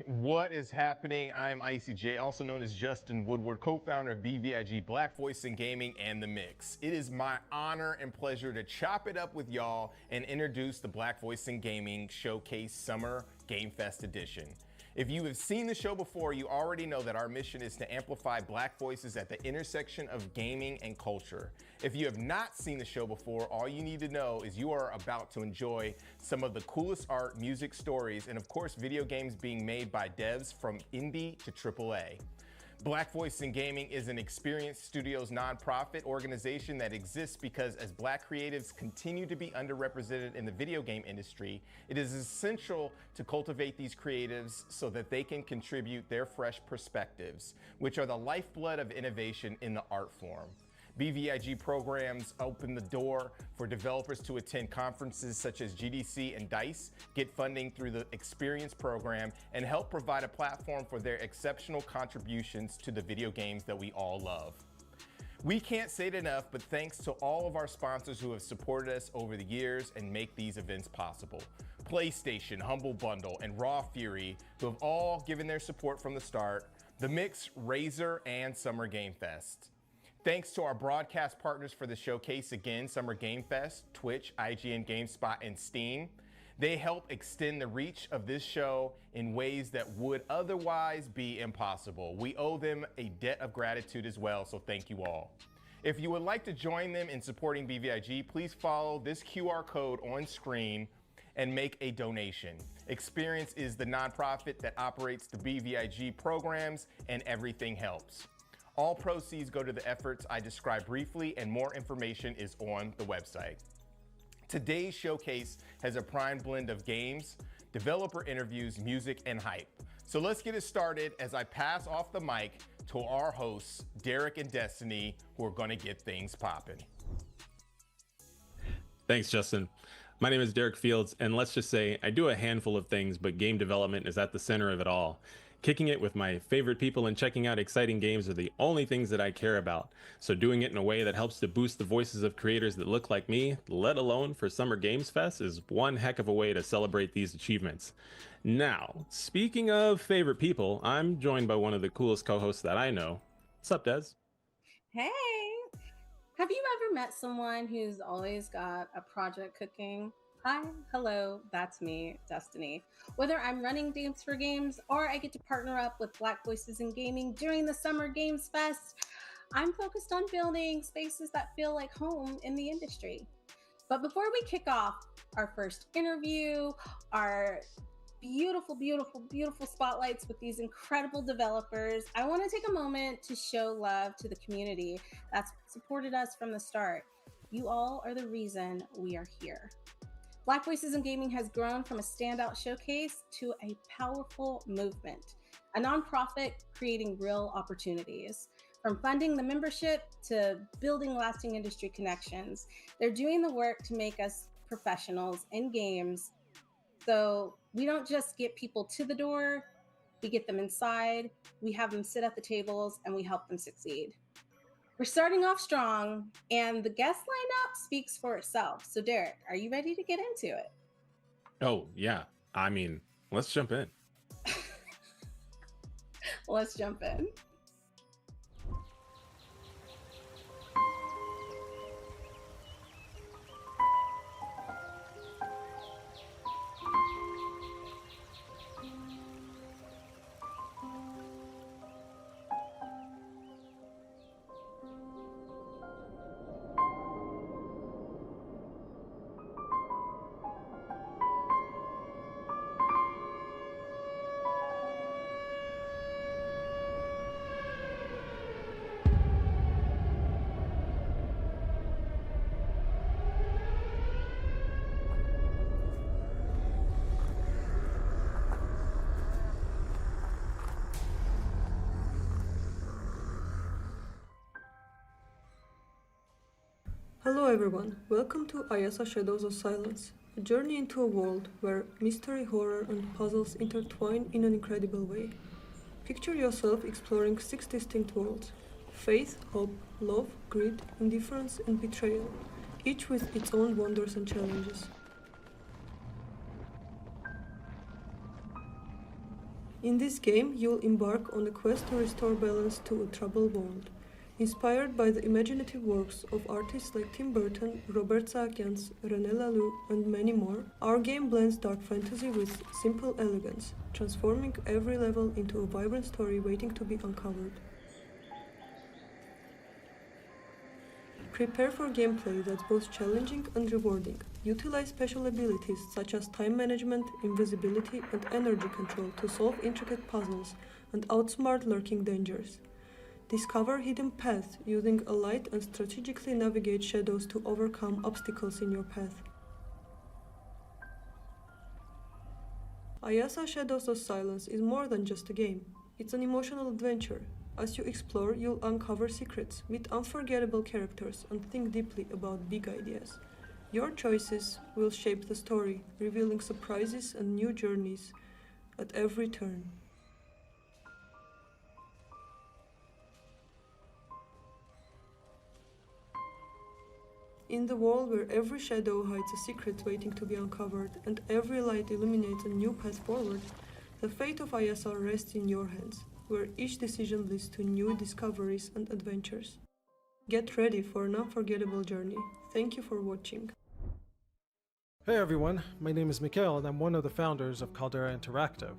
What is happening? I'm ICJ, also known as Justin Woodward, co-founder of BVIG, Black Voice in Gaming, and The Mix. It is my honor and pleasure to chop it up with y'all and introduce the Black Voice in Gaming Showcase Summer Game Fest Edition. If you have seen the show before, you already know that our mission is to amplify Black voices at the intersection of gaming and culture. If you have not seen the show before, all you need to know is you are about to enjoy some of the coolest art, music, stories, and of course, video games being made by devs from indie to AAA. Black Voice in Gaming is an Experience Studios nonprofit organization that exists because as Black creatives continue to be underrepresented in the video game industry, it is essential to cultivate these creatives so that they can contribute their fresh perspectives, which are the lifeblood of innovation in the art form. BVIG programs open the door for developers to attend conferences such as GDC and DICE, get funding through the Experience program, and help provide a platform for their exceptional contributions to the video games that we all love. We can't say it enough, but thanks to all of our sponsors who have supported us over the years and make these events possible. PlayStation, Humble Bundle, and Raw Fury, who have all given their support from the start, The Mix, Razer, and Summer Game Fest. Thanks to our broadcast partners for the showcase again, Summer Game Fest, Twitch, IGN, GameSpot, and Steam. They help extend the reach of this show in ways that would otherwise be impossible. We owe them a debt of gratitude as well, so thank you all. If you would like to join them in supporting BVIG, please follow this QR code on screen and make a donation. Experience is the nonprofit that operates the BVIG programs, and everything helps. All proceeds go to the efforts I described briefly, and more information is on the website. Today's showcase has a prime blend of games, developer interviews, music, and hype. So let's get it started as I pass off the mic to our hosts, Derek and Destiny, who are gonna get things popping. Thanks, Justin. My name is Derek Fields, and let's just say I do a handful of things, but game development is at the center of it all. Kicking it with my favorite people and checking out exciting games are the only things that I care about. So doing it in a way that helps to boost the voices of creators that look like me, let alone for Summer Games Fest, is one heck of a way to celebrate these achievements. Now, speaking of favorite people, I'm joined by one of the coolest co-hosts that I know. What's up, Des? Hey, have you ever met someone who's always got a project cooking? Hi, hello, that's me, Destiny. Whether I'm running Games for Games or I get to partner up with Black Voices in Gaming during the Summer Games Fest, I'm focused on building spaces that feel like home in the industry. But before we kick off our first interview, our beautiful spotlights with these incredible developers, I want to take a moment to show love to the community that's supported us from the start. You all are the reason we are here. Black Voices in Gaming has grown from a standout showcase to a powerful movement, a nonprofit creating real opportunities. From funding the membership to building lasting industry connections, they're doing the work to make us professionals in games. So we don't just get people to the door, we get them inside, we have them sit at the tables, and we help them succeed. We're starting off strong, and the guest lineup speaks for itself. So Derek, are you ready to get into it? Oh, yeah. I mean, let's jump in. Let's jump in. Hello everyone, welcome to Alias Shadows of Silence, a journey into a world where mystery, horror, and puzzles intertwine in an incredible way. Picture yourself exploring 6 distinct worlds: faith, hope, love, greed, indifference, and betrayal, each with its own wonders and challenges. In this game, you'll embark on a quest to restore balance to a troubled world. Inspired by the imaginative works of artists like Tim Burton, Robert Saakyan's, René Laloux, and many more, our game blends dark fantasy with simple elegance, transforming every level into a vibrant story waiting to be uncovered. Prepare for gameplay that's both challenging and rewarding. Utilize special abilities such as time management, invisibility, and energy control to solve intricate puzzles and outsmart lurking dangers. Discover hidden paths using a light and strategically navigate shadows to overcome obstacles in your path. Ayasa Shadows of Silence is more than just a game. It's an emotional adventure. As you explore, you'll uncover secrets, meet unforgettable characters, and think deeply about big ideas. Your choices will shape the story, revealing surprises and new journeys at every turn. In the world where every shadow hides a secret waiting to be uncovered and every light illuminates a new path forward, the fate of Ayasa rests in your hands, where each decision leads to new discoveries and adventures. Get ready for an unforgettable journey. Thank you for watching. Hey everyone, my name is Mikhail and I'm one of the founders of Caldera Interactive.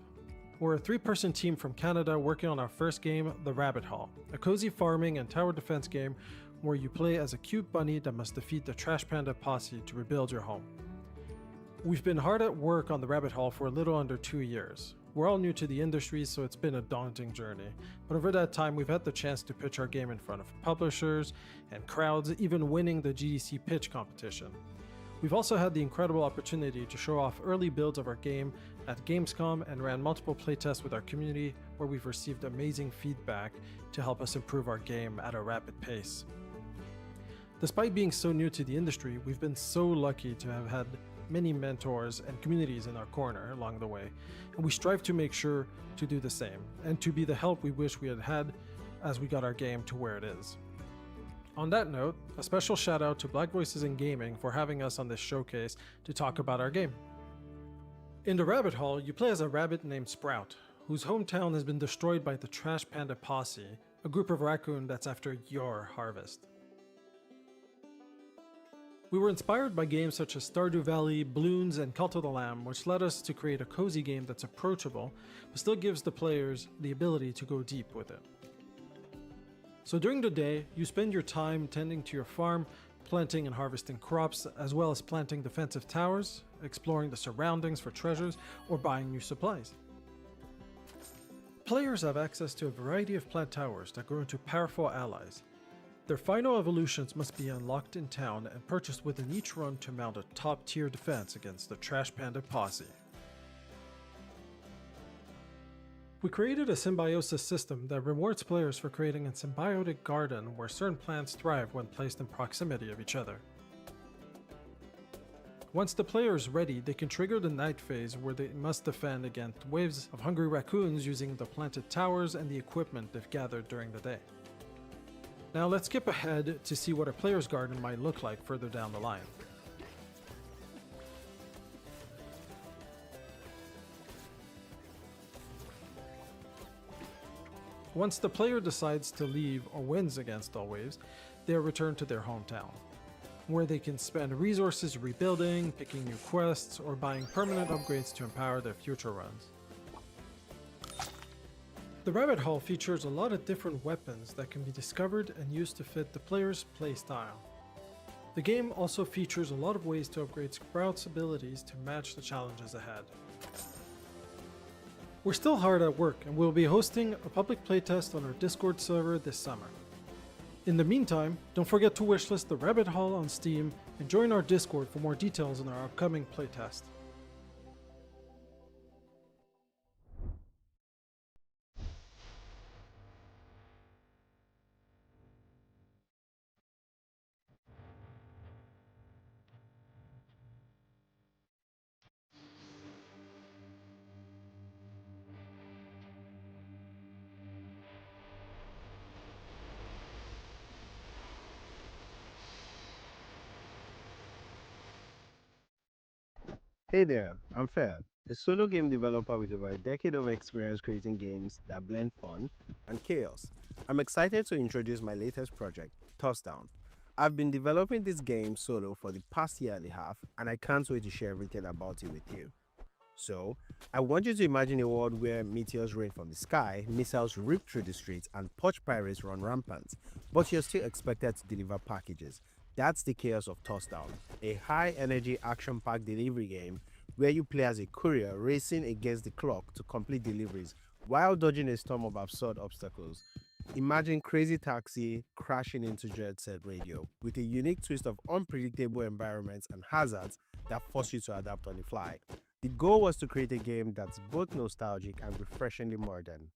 We're a 3-person team from Canada working on our first game, The Rabbit Hall, a cozy farming and tower defense game where you play as a cute bunny that must defeat the Trash Panda posse to rebuild your home. We've been hard at work on The Rabbit Hall for a little under 2 years. We're all new to the industry, so it's been a daunting journey. But over that time, we've had the chance to pitch our game in front of publishers and crowds, even winning the GDC pitch competition. We've also had the incredible opportunity to show off early builds of our game at Gamescom and ran multiple playtests with our community where we've received amazing feedback to help us improve our game at a rapid pace. Despite being so new to the industry, we've been so lucky to have had many mentors and communities in our corner along the way, and we strive to make sure to do the same and to be the help we wish we had had as we got our game to where it is. On that note, a special shout out to Black Voices in Gaming for having us on this showcase to talk about our game. In The Rabbit Hall, you play as a rabbit named Sprout, whose hometown has been destroyed by the Trash Panda posse, a group of raccoon that's after your harvest. We were inspired by games such as Stardew Valley, Bloons, and Cult of the Lamb, which led us to create a cozy game that's approachable, but still gives the players the ability to go deep with it. So during the day, you spend your time tending to your farm, planting and harvesting crops, as well as planting defensive towers, exploring the surroundings for treasures, or buying new supplies. Players have access to a variety of plant towers that grow into powerful allies. Their final evolutions must be unlocked in town and purchased within each run to mount a top-tier defense against the Trash Panda posse. We created a symbiosis system that rewards players for creating a symbiotic garden where certain plants thrive when placed in proximity of each other. Once the player is ready, they can trigger the night phase where they must defend against waves of hungry raccoons using the planted towers and the equipment they've gathered during the day. Now let's skip ahead to see what a player's garden might look like further down the line. Once the player decides to leave or wins against all waves, they are returned to their hometown, where they can spend resources rebuilding, picking new quests, or buying permanent upgrades to empower their future runs. The Rabbit Hall features a lot of different weapons that can be discovered and used to fit the player's playstyle. The game also features a lot of ways to upgrade Sprout's abilities to match the challenges ahead. We're still hard at work and we'll be hosting a public playtest on our Discord server this summer. In the meantime, don't forget to wishlist the Rabbit Hall on Steam and join our Discord for more details on our upcoming playtest. Hey there, I'm Fad. a solo game developer with over a decade of experience creating games that blend fun and chaos. I'm excited to introduce my latest project, Touchdown. I've been developing this game solo for the past year and a half, and I can't wait to share everything about it with you. So, I want you to imagine a world where meteors rain from the sky, missiles rip through the streets, and poach pirates run rampant, but you're still expected to deliver packages. That's the chaos of Touchdown, a high-energy, action-packed delivery game where you play as a courier racing against the clock to complete deliveries while dodging a storm of absurd obstacles. Imagine Crazy Taxi crashing into Jet Set Radio with a unique twist of unpredictable environments and hazards that force you to adapt on the fly. The goal was to create a game that's both nostalgic and refreshingly modern.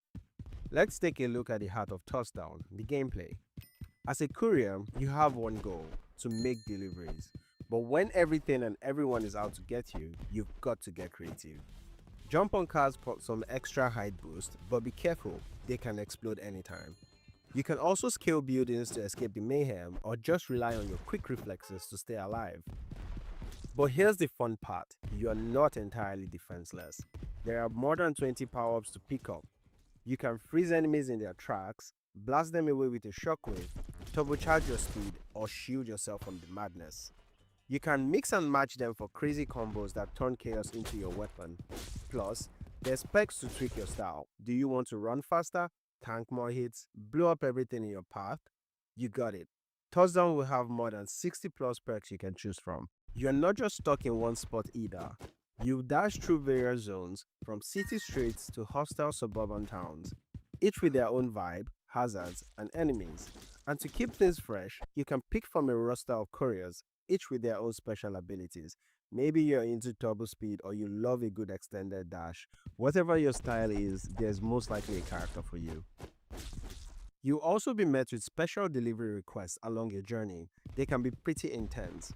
Let's take a look at the heart of Touchdown, the gameplay. As a courier, you have one goal, to make deliveries. But when everything and everyone is out to get you, you've got to get creative. Jump on cars for some extra height boost, but be careful, they can explode anytime. You can also scale buildings to escape the mayhem or just rely on your quick reflexes to stay alive. But here's the fun part, you are not entirely defenseless. There are more than 20 power-ups to pick up. You can freeze enemies in their tracks, blast them away with a shockwave, turbocharge your speed, or shield yourself from the madness. You can mix and match them for crazy combos that turn chaos into your weapon. Plus, there's specs to tweak your style. Do you want to run faster, tank more hits, blow up everything in your path? You got it. Touchdown will have more than 60 plus perks you can choose from. You're not just stuck in one spot either. You dash through various zones, from city streets to hostile suburban towns, each with their own vibe, hazards, and enemies. And to keep things fresh, you can pick from a roster of couriers, each with their own special abilities. Maybe you're into turbo speed or you love a good extended dash. Whatever your style is, there's most likely a character for you. You'll also be met with special delivery requests along your journey. They can be pretty intense.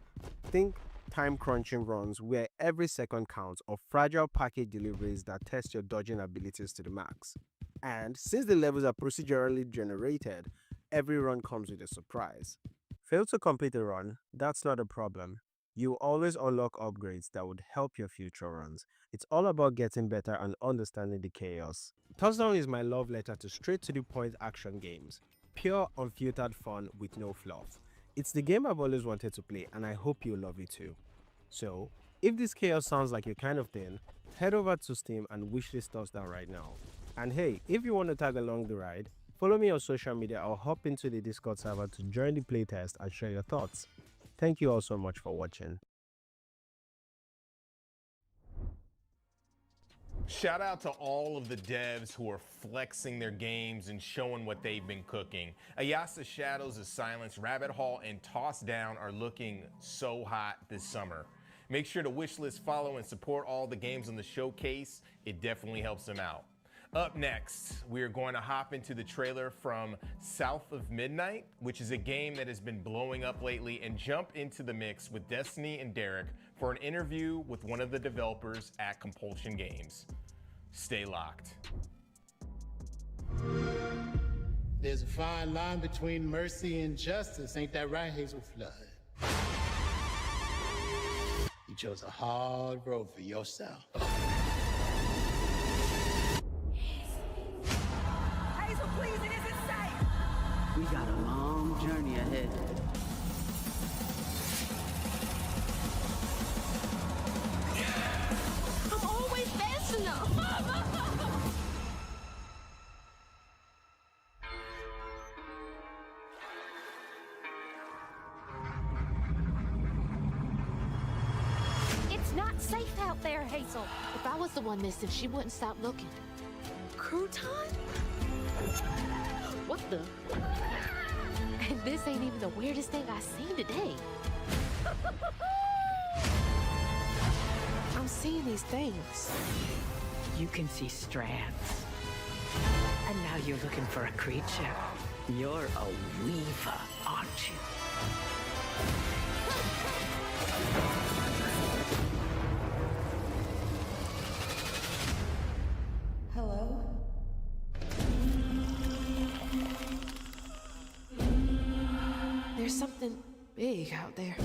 Think time-crunching runs where every second counts, or fragile package deliveries that test your dodging abilities to the max. And since the levels are procedurally generated, every run comes with a surprise. Fail to complete a run? That's not a problem. You always unlock upgrades that would help your future runs. It's all about getting better and understanding the chaos. Touchdown is my love letter to straight-to-the-point action games. Pure, unfiltered fun with no fluff. It's the game I've always wanted to play, and I hope you love it too. So, if this chaos sounds like your kind of thing, head over to Steam and wishlist Touchdown right now. And hey, if you want to tag along the ride, follow me on social media or hop into the Discord server to join the playtest and share your thoughts. Thank you all so much for watching. Shout out to all of the devs who are flexing their games and showing what they've been cooking. Ayasa Shadows of Silence, Rabbit Hall, and Toss Down are looking so hot this summer. Make sure to wishlist, follow, and support all the games on the showcase. It definitely helps them out. Up next, we are going to hop into the trailer from South of Midnight, which is a game that has been blowing up lately, and jump into the mix with Destiny and Derek for an interview with one of the developers at Compulsion Games. Stay locked. There's a fine line between mercy and justice, ain't that right, Hazel Flood? You chose a hard road for yourself. Hazel, please, it isn't safe! We got a long journey ahead. I'm always fast enough! It's not safe out there, Hazel. If I was the one missing, she wouldn't stop looking. Crouton? What the? And this ain't even the weirdest thing I've seen today. I'm seeing these things. You can see strands. And now you're looking for a creature. You're a weaver, aren't you? Hello? There's something big out there.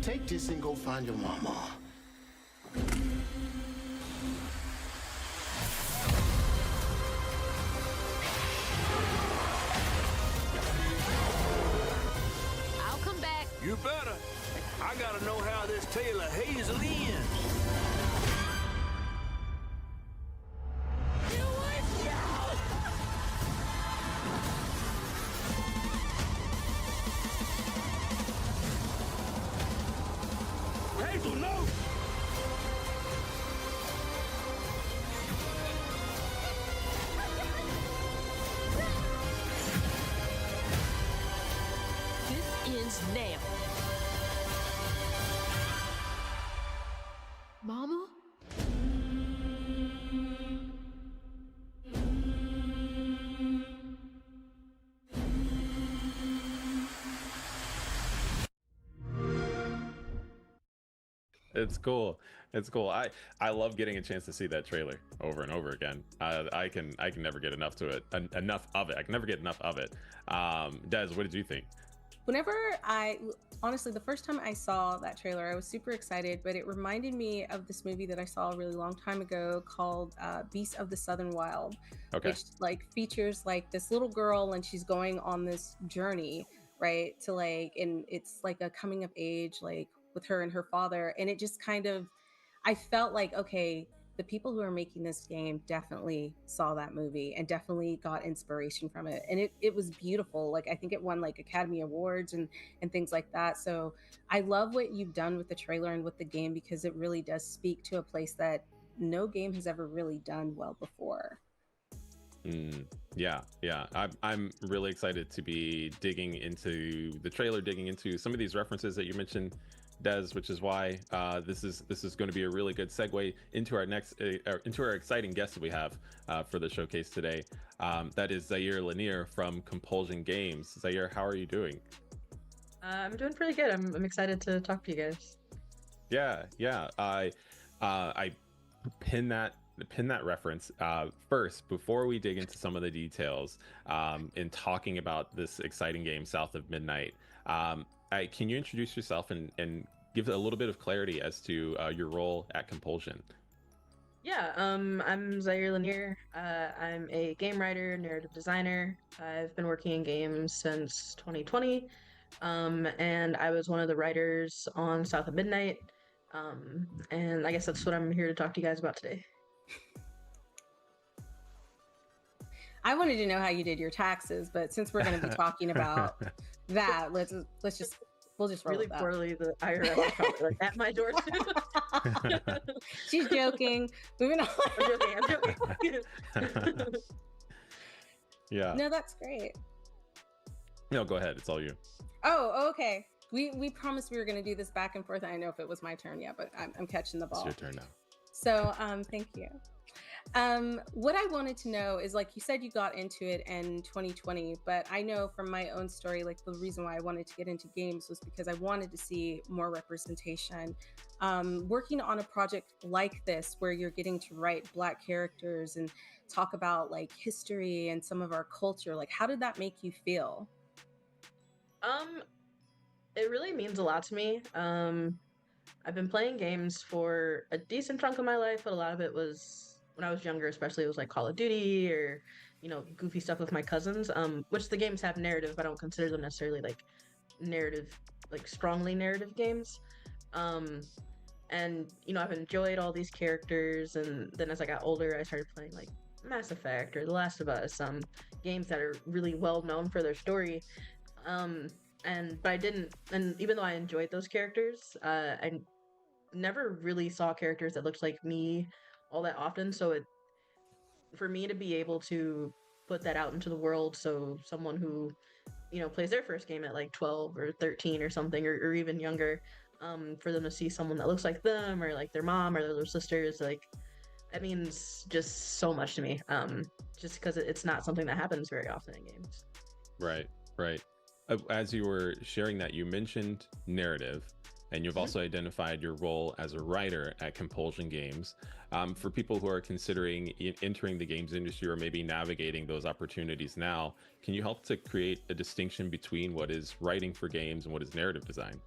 Take this and go find your mama. I'll come back. You better. I gotta know how this tale of Hazel ends. Hazel, no! This ends now. Mama? It's cool. It's cool. I love getting a chance to see that trailer over and over again. I can never get enough to it. Enough of it. I can never get enough of it. Des, what did you think? Whenever honestly, the first time I saw that trailer, I was super excited, but it reminded me of this movie that I saw a really long time ago called Beasts of the Southern Wild, which like features like this little girl and she's going on this journey, right? To like, and it's like a coming of age, like with her and her father. And it just kind of, I felt like, okay, the people who are making this game definitely saw that movie and definitely got inspiration from it. And it was beautiful. Like, I think it won like Academy Awards and things like that. So I love what you've done with the trailer and with the game, because it really does speak to a place that no game has ever really done well before. Yeah. I'm really excited to be digging into the trailer, digging into some of these references that you mentioned, Des, which is why this is going to be a really good segue into our next into our exciting guest that we have for the showcase today. That is Zaire Lanier from Compulsion Games. Zaire, how are you doing? I'm doing pretty good. I'm excited to talk to you guys. Yeah. I pin that reference first before we dig into some of the details in talking about this exciting game, South of Midnight. Can you introduce yourself and give a little bit of clarity as to your role at Compulsion? Yeah, I'm Zaire Lanier. I'm a game writer, narrative designer. I've been working in games since 2020, and I was one of the writers on South of Midnight. And I guess that's what I'm here to talk to you guys about today. I wanted to know how you did your taxes, but since we're going to be talking about that, we'll just roll really with that. Poorly. The IRS is probably like at my door too. She's joking. Moving on. I'm joking. Yeah. No, that's great. No, go ahead. It's all you. Oh, okay. We promised we were going to do this back and forth. I don't know if it was my turn yet, but I'm catching the ball. It's your turn now. So, thank you. What I wanted to know is, like you said, you got into it in 2020, but I know from my own story, like the reason why I wanted to get into games was because I wanted to see more representation. Working on a project like this, where you're getting to write Black characters and talk about like history and some of our culture, like how did that make you feel? It really means a lot to me. I've been playing games for a decent chunk of my life, but a lot of it was when I was younger, especially it was like Call of Duty or, goofy stuff with my cousins, which the games have narrative, but I don't consider them necessarily like narrative, like strongly narrative games. And, I've enjoyed all these characters. And then as I got older, I started playing like Mass Effect or The Last of Us, games that are really well known for their story. But I didn't, and even though I enjoyed those characters, I never really saw characters that looked like me all that often. So for me to be able to put that out into the world, so someone who, plays their first game at like 12 or 13 or something, or even younger, for them to see someone that looks like them or like their mom or their little sisters, like that means just so much to me. Just because it's not something that happens very often in games. Right. As you were sharing that, you mentioned narrative, and you've also identified your role as a writer at Compulsion Games. For people who are considering entering the games industry or maybe navigating those opportunities now, can you help to create a distinction between what is writing for games and what is narrative design?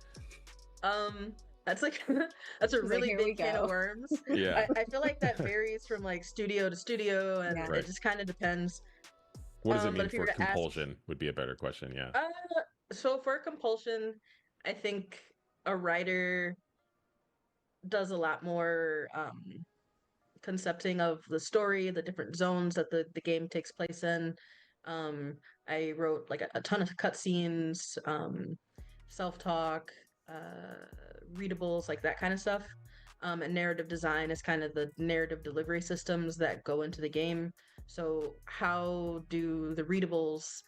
That's like that's a She's like, really "Here we big can go." of worms. Yeah. I feel like that varies from like studio to studio, and Yeah. Right. it just kind of depends. What does it But mean if you for were to ask, compulsion would be a better question. Yeah. so for compulsion, I think a writer does a lot more concepting of the story, the different zones that the game takes place in. Um, I wrote like a ton of cutscenes, self-talk, readables, like that kind of stuff. And narrative design is kind of the narrative delivery systems that go into the game. So how do the readables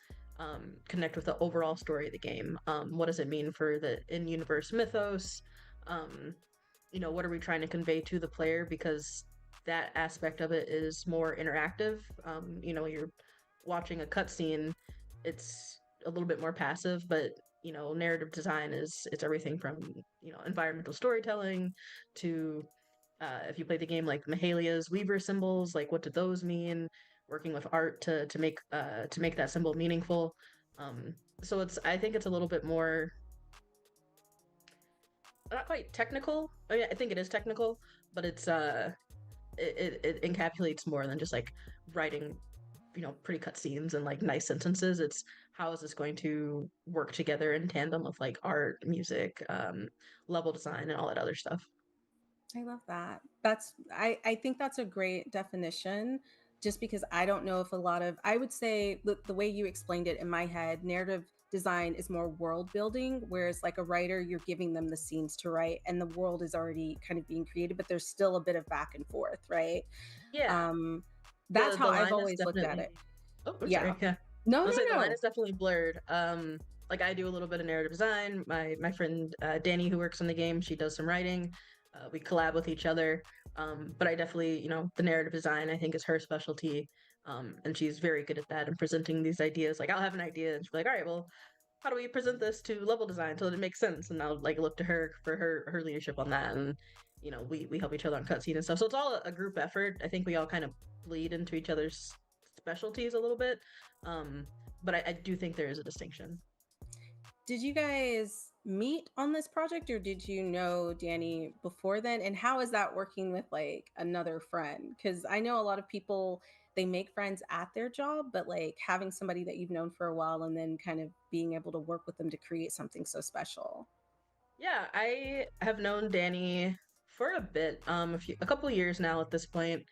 connect with the overall story of the game? What does it mean for the in-universe mythos? What are we trying to convey to the player? Because that aspect of it is more interactive. You're watching a cutscene, it's a little bit more passive, but narrative design it's everything from environmental storytelling to if you play the game like Mahalia's Weaver symbols, like what do those mean? Working with art to make that symbol meaningful. So I think it's a little bit more not quite technical. I mean, I think it is technical, but it encapsulates more than just like writing pretty cutscenes and like nice sentences. It's how is this going to work together in tandem with like art, music, level design, and all that other stuff. I love that. I think that's a great definition, just because I don't know if I would say the way you explained it in my head, narrative design is more world building, whereas like a writer, you're giving them the scenes to write and the world is already kind of being created, but there's still a bit of back and forth, right? Yeah. That's The how I've line is always looked at definitely- it. Oh, I'm Yeah. sorry. Yeah. No, I'll say the line no. is definitely blurred. Like I do a little bit of narrative design. My friend Danny, who works on the game, she does some writing. We collab with each other. But I definitely, the narrative design I think is her specialty. And she's very good at that and presenting these ideas. Like I'll have an idea and she'll be like, all right, well, how do we present this to level design so that it makes sense? And I'll like look to her for her leadership on that. And we help each other on cutscene and stuff. So it's all a group effort. I think we all kind of bleed into each other's specialties a little bit. But I do think there is a distinction. Did you guys meet on this project, or did you know Danny before then? And how is that working with like another friend? Because I know a lot of people, they make friends at their job, but like having somebody that you've known for a while and then kind of being able to work with them to create something so special. Yeah, I have known Danny for a bit, a couple years now at this point.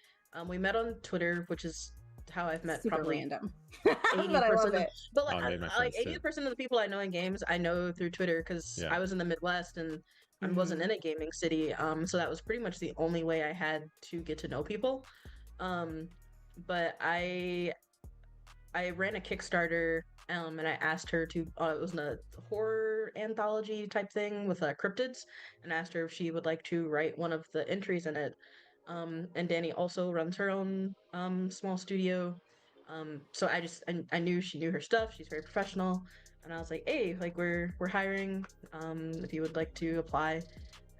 We met on Twitter, which is how I've met Super probably random. 80% But I love it. But Oh, I like, made my like friends, too. 80% of the people I know in games, I know through Twitter because Yeah. I was in the Midwest and I wasn't in a gaming city. So that was pretty much the only way I had to get to know people. But I ran a Kickstarter and I asked her to, it was a horror anthology type thing with cryptids, and asked her if she would like to write one of the entries in it. And Danny also runs her own small studio. So I knew she knew her stuff. She's very professional. And I was like, hey, like we're hiring, if you would like to apply.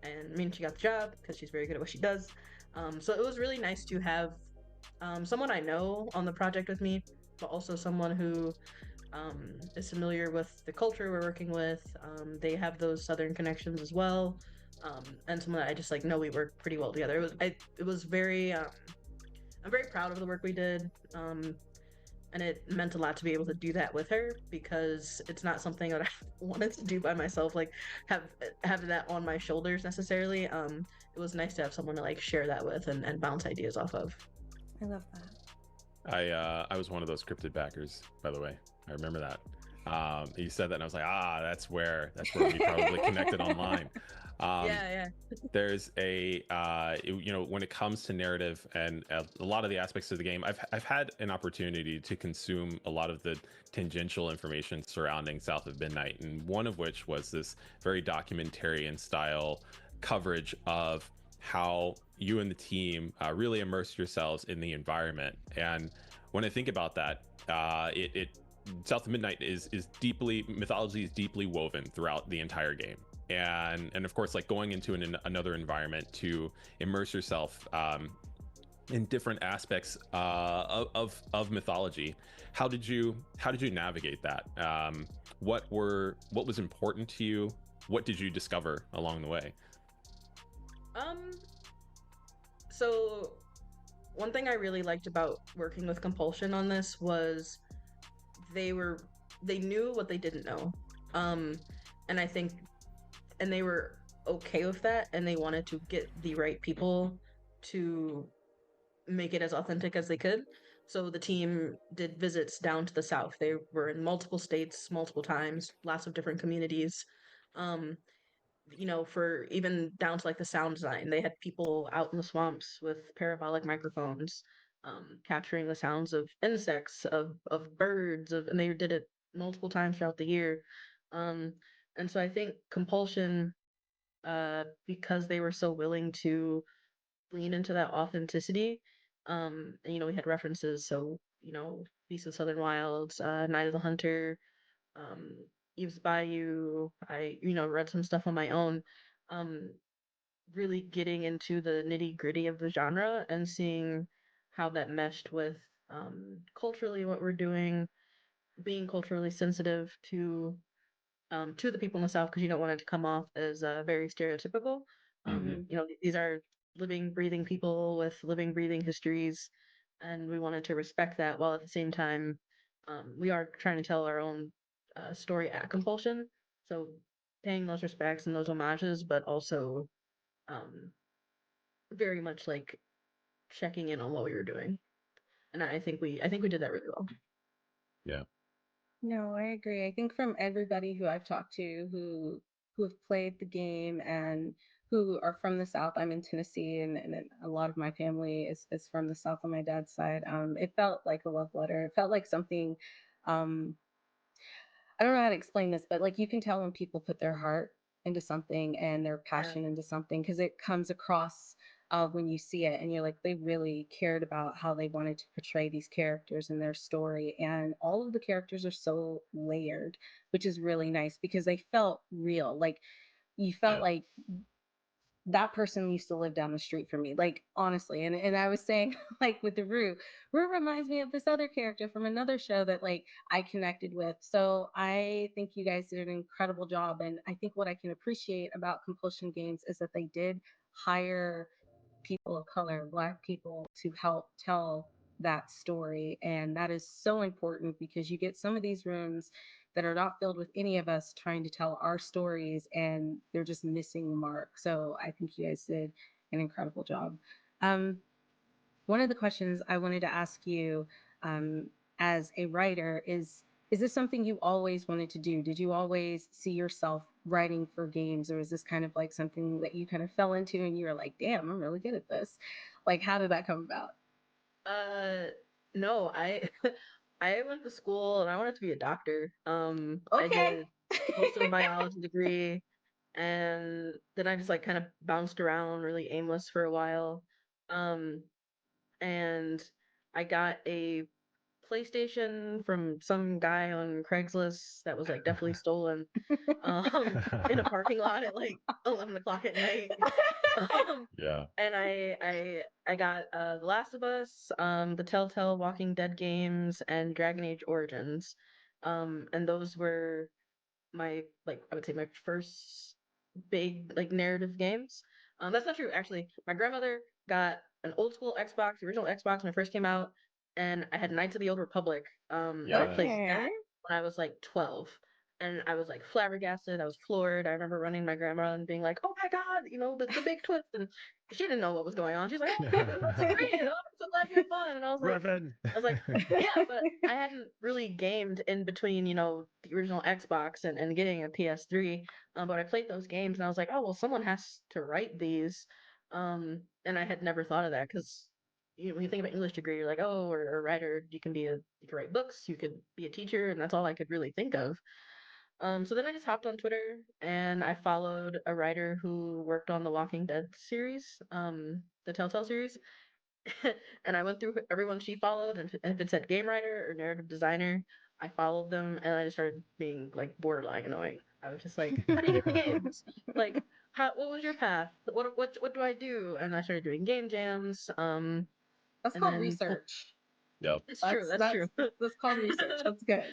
And I mean, she got the job because she's very good at what she does. So it was really nice to have someone I know on the project with me, but also someone who is familiar with the culture we're working with. They have those Southern connections as well. And someone that I just like know we work pretty well together. It was very I'm very proud of the work we did. And it meant a lot to be able to do that with her, because it's not something that I wanted to do by myself, like have that on my shoulders necessarily. It was nice to have someone to like share that with and bounce ideas off of. I love that. I was one of those cryptid backers, by the way. I remember that. You said that and I was like, that's where we probably connected online. Yeah. There's when it comes to narrative and a lot of the aspects of the game, I've had an opportunity to consume a lot of the tangential information surrounding South of Midnight, and one of which was this very documentarian style coverage of how you and the team really immerse yourselves in the environment. And when I think about that, South of Midnight mythology is deeply woven throughout the entire game. And of course, like going into another environment to immerse yourself in different aspects of mythology. How did you navigate that? What was important to you what did you discover along the way? So one thing I really liked about working with Compulsion on this was they knew what they didn't know. And I think and they were okay with that, and they wanted to get the right people to make it as authentic as they could. So the team did visits down to the south. They were in multiple states, multiple times, lots of different communities. Um, for even down to like the sound design, they had people out in the swamps with parabolic microphones, capturing the sounds of insects, of birds, and they did it multiple times throughout the year. Um, and so I think Compulsion, because they were so willing to lean into that authenticity. And, we had references, so Beast of Southern Wilds, Night of the Hunter, um, Eve's Bayou. I read some stuff on my own. Um, really getting into the nitty gritty of the genre and seeing how that meshed with culturally what we're doing, being culturally sensitive to the people in the South, because you don't want it to come off as very stereotypical. These are living, breathing people with living, breathing histories, and we wanted to respect that while at the same time we are trying to tell our own story at Compulsion. So paying those respects and those homages, but also um, very much like checking in on what we were doing. And I think we did that really well. Yeah. No, I agree. I think from everybody who I've talked to who have played the game and who are from the South, I'm in Tennessee, and a lot of my family is from the South on my dad's side. It felt like a love letter. It felt like something. Um, I don't know how to explain this, but like you can tell when people put their heart into something and their passion into something because it comes across when you see it, and you're like, they really cared about how they wanted to portray these characters and their story. And all of the characters are so layered, which is really nice because they felt real. Like you felt like that person used to live down the street from me, like honestly. And I was saying, like with the Rue reminds me of this other character from another show that like I connected with. So I think you guys did an incredible job. And I think what I can appreciate about Compulsion Games is that they did hire people of color, Black people, to help tell that story. And that is so important because you get some of these rooms that are not filled with any of us trying to tell our stories and they're just missing the mark. So I think you guys did an incredible job. Um, One of the questions I wanted to ask you um, as a writer is this something you always wanted to do? Did you always see yourself writing for games, or is this kind of like something that you kind of fell into and you were like, damn, I'm really good at this? Like, how did that come about? No, I I went to school and I wanted to be a doctor. I Okay. did most of a biology degree, and then I just like kind of bounced around really aimless for a while. Um, and I got a PlayStation from some guy on Craigslist that was like definitely stolen in a parking lot at like 11 o'clock at night. Yeah. And I got The Last of Us, the Telltale Walking Dead games, and Dragon Age Origins. And those were my like I would say my first big like narrative games. That's not true actually. My grandmother got an old school Xbox, the original Xbox when it first came out, and I had Knights of the Old Republic. And I played Okay. that when I was like 12. And I was like flabbergasted. I was floored. I remember running my grandma and being like, "Oh my god, the big twist!" And she didn't know what was going on. She's like, "Oh, that's great! Oh, I'm so glad you had fun." And I was like, yeah, but I hadn't really gamed in between, the original Xbox and getting a PS3. But I played those games and I was like, oh, well, someone has to write these. And I had never thought of that because when you think about English degree, you're like, oh, or a writer, you can write books, you could be a teacher, and that's all I could really think of. So then I just hopped on Twitter and I followed a writer who worked on the Walking Dead series, the Telltale series, and I went through everyone she followed, and if it said game writer or narrative designer, I followed them, and I just started being like borderline annoying. I was just like, "How do you get the games? Like, what was your path? What do I do?" And I started doing game jams. That's And called then research. Yep. it's true. That's true. That's called research. That's good.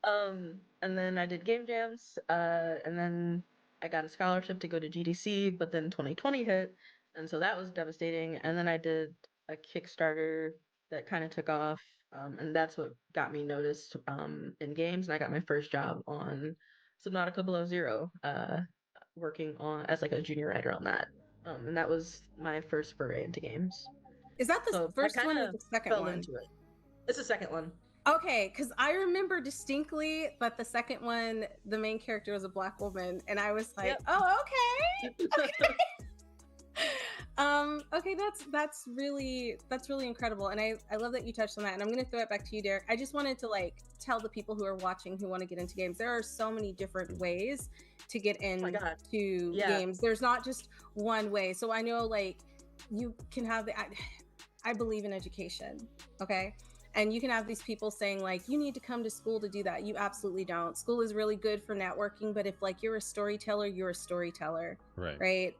And then I did game jams. And then I got a scholarship to go to GDC, but then 2020 hit, and so that was devastating. And then I did a Kickstarter that kind of took off, and that's what got me noticed in games. And I got my first job on Subnautica Below Zero, working on as like a junior writer on that. And that was my first foray into games. Is that the So first I one or kind the of second fell one? into it. It's the second one. Okay, because I remember distinctly that the second one, the main character was a Black woman, and I was like, Yep. oh, okay. Okay, that's really incredible, and I love that you touched on that. And I'm gonna throw it back to you, Derek. I just wanted to like tell the people who are watching who want to get into games, there are so many different ways to get into games. There's not just one way. So I know like you can have I believe in education, okay? And you can have these people saying like, you need to come to school to do that. You absolutely don't. School is really good for networking, but if like you're a storyteller, you're a storyteller, right?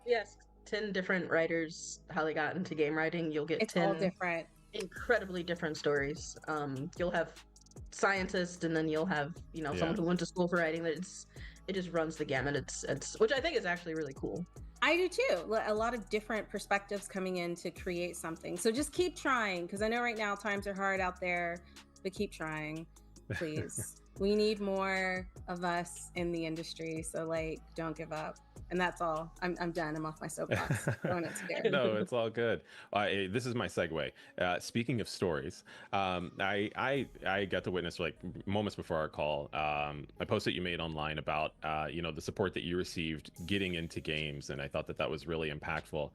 Yes, 10 different writers, how they got into game writing. You'll get It's 10 all different, incredibly different stories. You'll have scientists, and then you'll have someone who went to school for writing. It just runs the gamut. It's which I think is actually really cool. I do too. A lot of different perspectives coming in to create something. So just keep trying, because I know right now times are hard out there, but keep trying, please. We need more of us in the industry. So like, don't give up. And that's all. I'm done. I'm off my soapbox. Throwing it to Derek. No, it's all good. This is my segue. Speaking of stories, I got to witness like moments before our call a post that you made online about the support that you received getting into games, and I thought that was really impactful.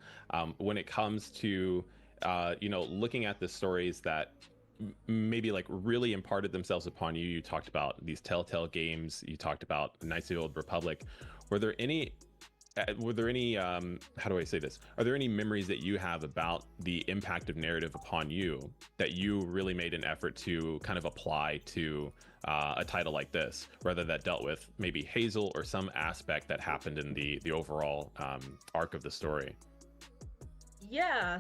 When it comes to looking at the stories that maybe like really imparted themselves upon you. You talked about these Telltale games. You talked about Knights of the Old Republic. Were there any how do I say this? Are there any memories that you have about the impact of narrative upon you that you really made an effort to kind of apply to a title like this, whether that dealt with maybe Hazel or some aspect that happened in the overall arc of the story? Yeah.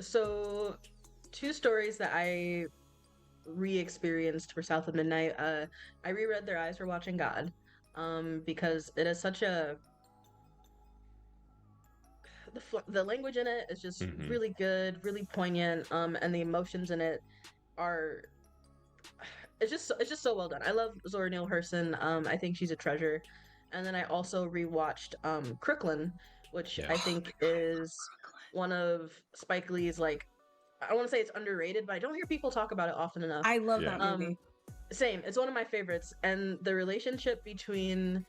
So 2 stories that I re-experienced for South of Midnight. I reread Their Eyes Were Watching God, because it is such a the language in it is just really good, really poignant, and the emotions in it are it's just so well done. I love Zora Neale Hurston. I think she's a treasure. And then I also rewatched Crooklyn, which I think is one of Spike Lee's like, I don't want to say it's underrated, but I don't hear people talk about it often enough. I love that movie. Same. It's one of my favorites. And the relationship between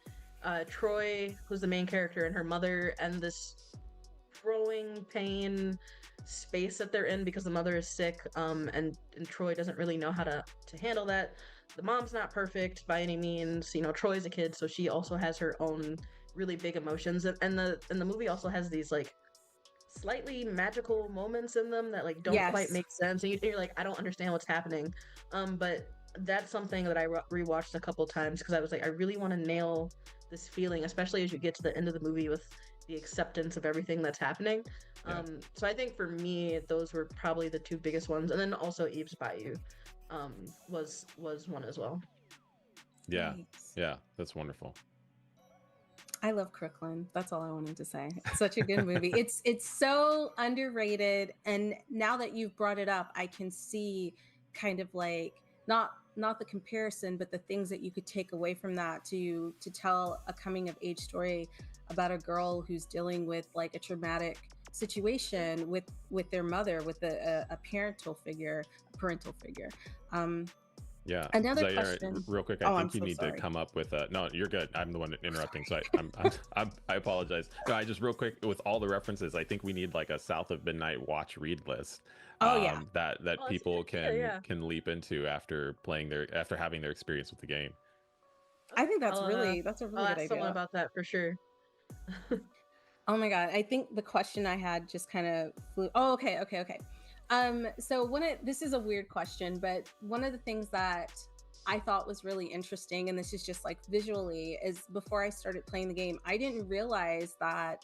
Troy, who's the main character, and her mother, and this growing pain space that they're in because the mother is sick, and Troy doesn't really know how to handle that. The mom's not perfect by any means. Troy's a kid, so she also has her own really big emotions. And the movie also has these like slightly magical moments in them that like don't quite make sense, and you're like, I don't understand what's happening, but that's something that I rewatched a couple times because I was like, I really want to nail this feeling, especially as you get to the end of the movie with the acceptance of everything that's happening. So I think for me those were probably the 2 biggest ones, and then also Eve's Bayou was one as well. Yeah, that's wonderful. I love Crooklyn. That's all I wanted to say. It's such a good movie. It's so underrated, and now that you've brought it up, I can see kind of like not the comparison, but the things that you could take away from that to tell a coming of age story about a girl who's dealing with like a traumatic situation with their mother, with a parental figure. Another Zaire, question. real quick. I think you need to come up with a. No, you're good. I'm the one interrupting, so I apologize. No, I just real quick with all the references. I think we need like a South of Midnight watch read list. That people can leap into after having their experience with the game. I think that's a really I'll good ask idea. someone about that for sure. Oh my god, I think the question I had just kind of flew. Oh, okay. So this is a weird question, but one of the things that I thought was really interesting, and this is just like visually, is before I started playing the game, I didn't realize that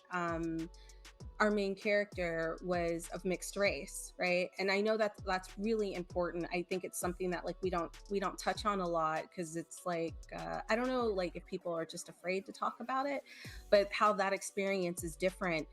our main character was of mixed race, right? And I know that that's really important. I think it's something that like we don't touch on a lot because it's like I don't know, like if people are just afraid to talk about it, but how that experience is different,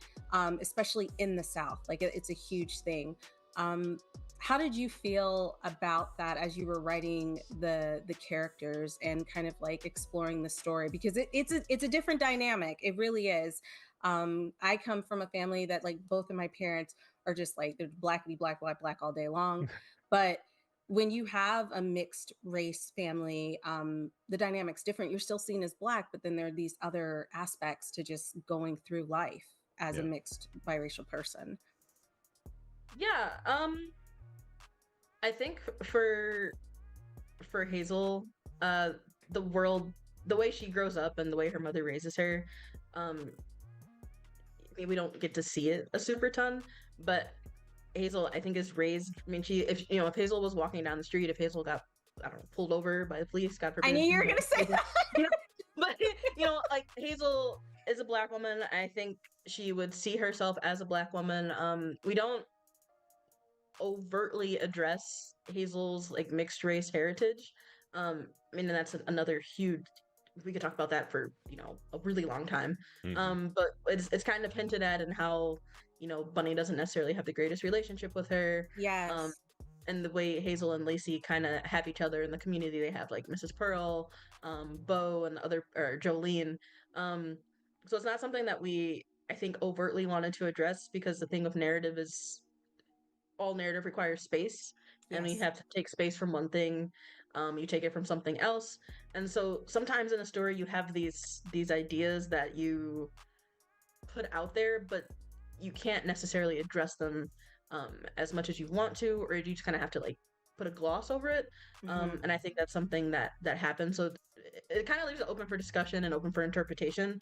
especially in the South. Like it's a huge thing. How did you feel about that as you were writing the characters and kind of like exploring the story? Because it's a different dynamic. It really is. I come from a family that like both of my parents are just like they're blackity black black black all day long, but when you have a mixed race family, the dynamic's different. You're still seen as black, but then there are these other aspects to just going through life as a mixed biracial person. Yeah, I think for Hazel, the world, the way she grows up and the way her mother raises her, I mean, we don't get to see it a super ton, but Hazel, I think, is raised. I mean, if Hazel was walking down the street, if Hazel got, I don't know, pulled over by the police, God forbid. I knew you were gonna say that. But like Hazel is a black woman. I think she would see herself as a black woman. We don't overtly address Hazel's like mixed race heritage. I mean, and that's another huge. We could talk about that for a really long time. But it's kind of hinted at in how Bunny doesn't necessarily have the greatest relationship with her. Yes. And the way Hazel and Lacey kind of have each other in the community. They have like Mrs. Pearl, Bo, and Jolene. So it's not something that I think overtly wanted to address, because the thing with narrative is all narrative requires space, and you have to take space from one thing. You take it from something else, and so sometimes in a story you have these ideas that you put out there, but you can't necessarily address them as much as you want to, or you just kind of have to like put a gloss over it. And I think that's something that happens. So it kind of leaves it open for discussion and open for interpretation.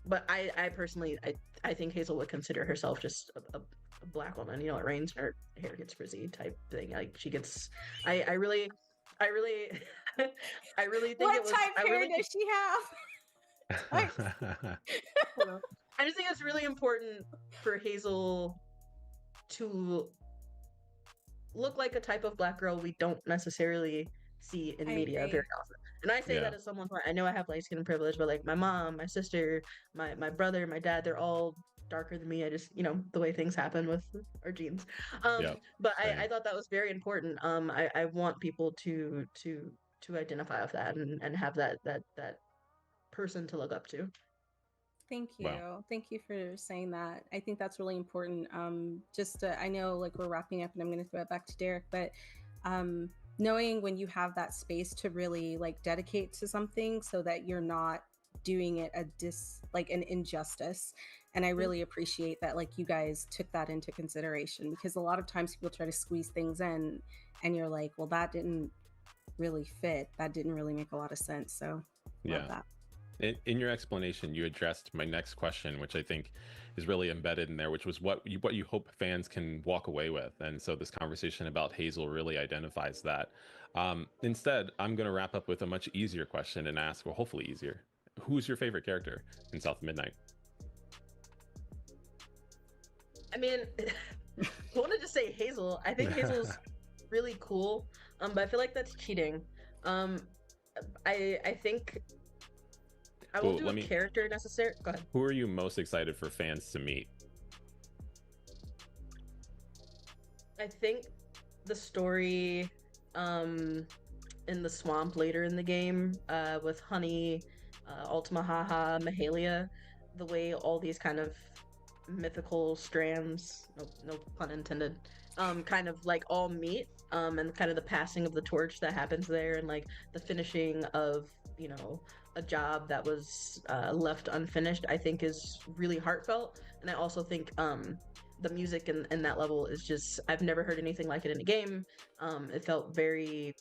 But I personally, I think Hazel would consider herself just a black woman. It rains, her hair gets frizzy type thing. Like she gets, I really I really think what it was. type I hair really, does she have? I just think it's really important for Hazel to look like a type of black girl we don't necessarily see in media very often. And I say that as someone who, I know I have light skin privilege, but like my mom, my sister, my brother, my dad, they're all darker than me. I just, the way things happen with our genes. But I thought that was very important. I want people to identify with that and have that person to look up to. Thank you. Wow. Thank you for saying that. I think that's really important. I know like we're wrapping up and I'm going to throw it back to Derek, but knowing when you have that space to really like dedicate to something so that you're not doing it an injustice. And I really appreciate that like you guys took that into consideration, because a lot of times people try to squeeze things in and you're like, well, that didn't really fit. That didn't really make a lot of sense. So love that. In your explanation, you addressed my next question, which I think is really embedded in there, which was what you hope fans can walk away with. And so this conversation about Hazel really identifies that. Instead, I'm going to wrap up with a much easier question and ask, well, hopefully easier. Who's your favorite character in South of Midnight? I mean, I wanted to say Hazel. I think Hazel's really cool, but I feel like that's cheating. I think I won't do a character necessarily. Go ahead. Who are you most excited for fans to meet? I think the story in the swamp later in the game with Honey, Ultima Haha, Mahalia, the way all these kind of mythical strands, no pun intended, kind of like all meet, and kind of the passing of the torch that happens there, and like the finishing of a job that was left unfinished, I think is really heartfelt. And I also think the music in that level is just, I've never heard anything like it in a game. It felt very,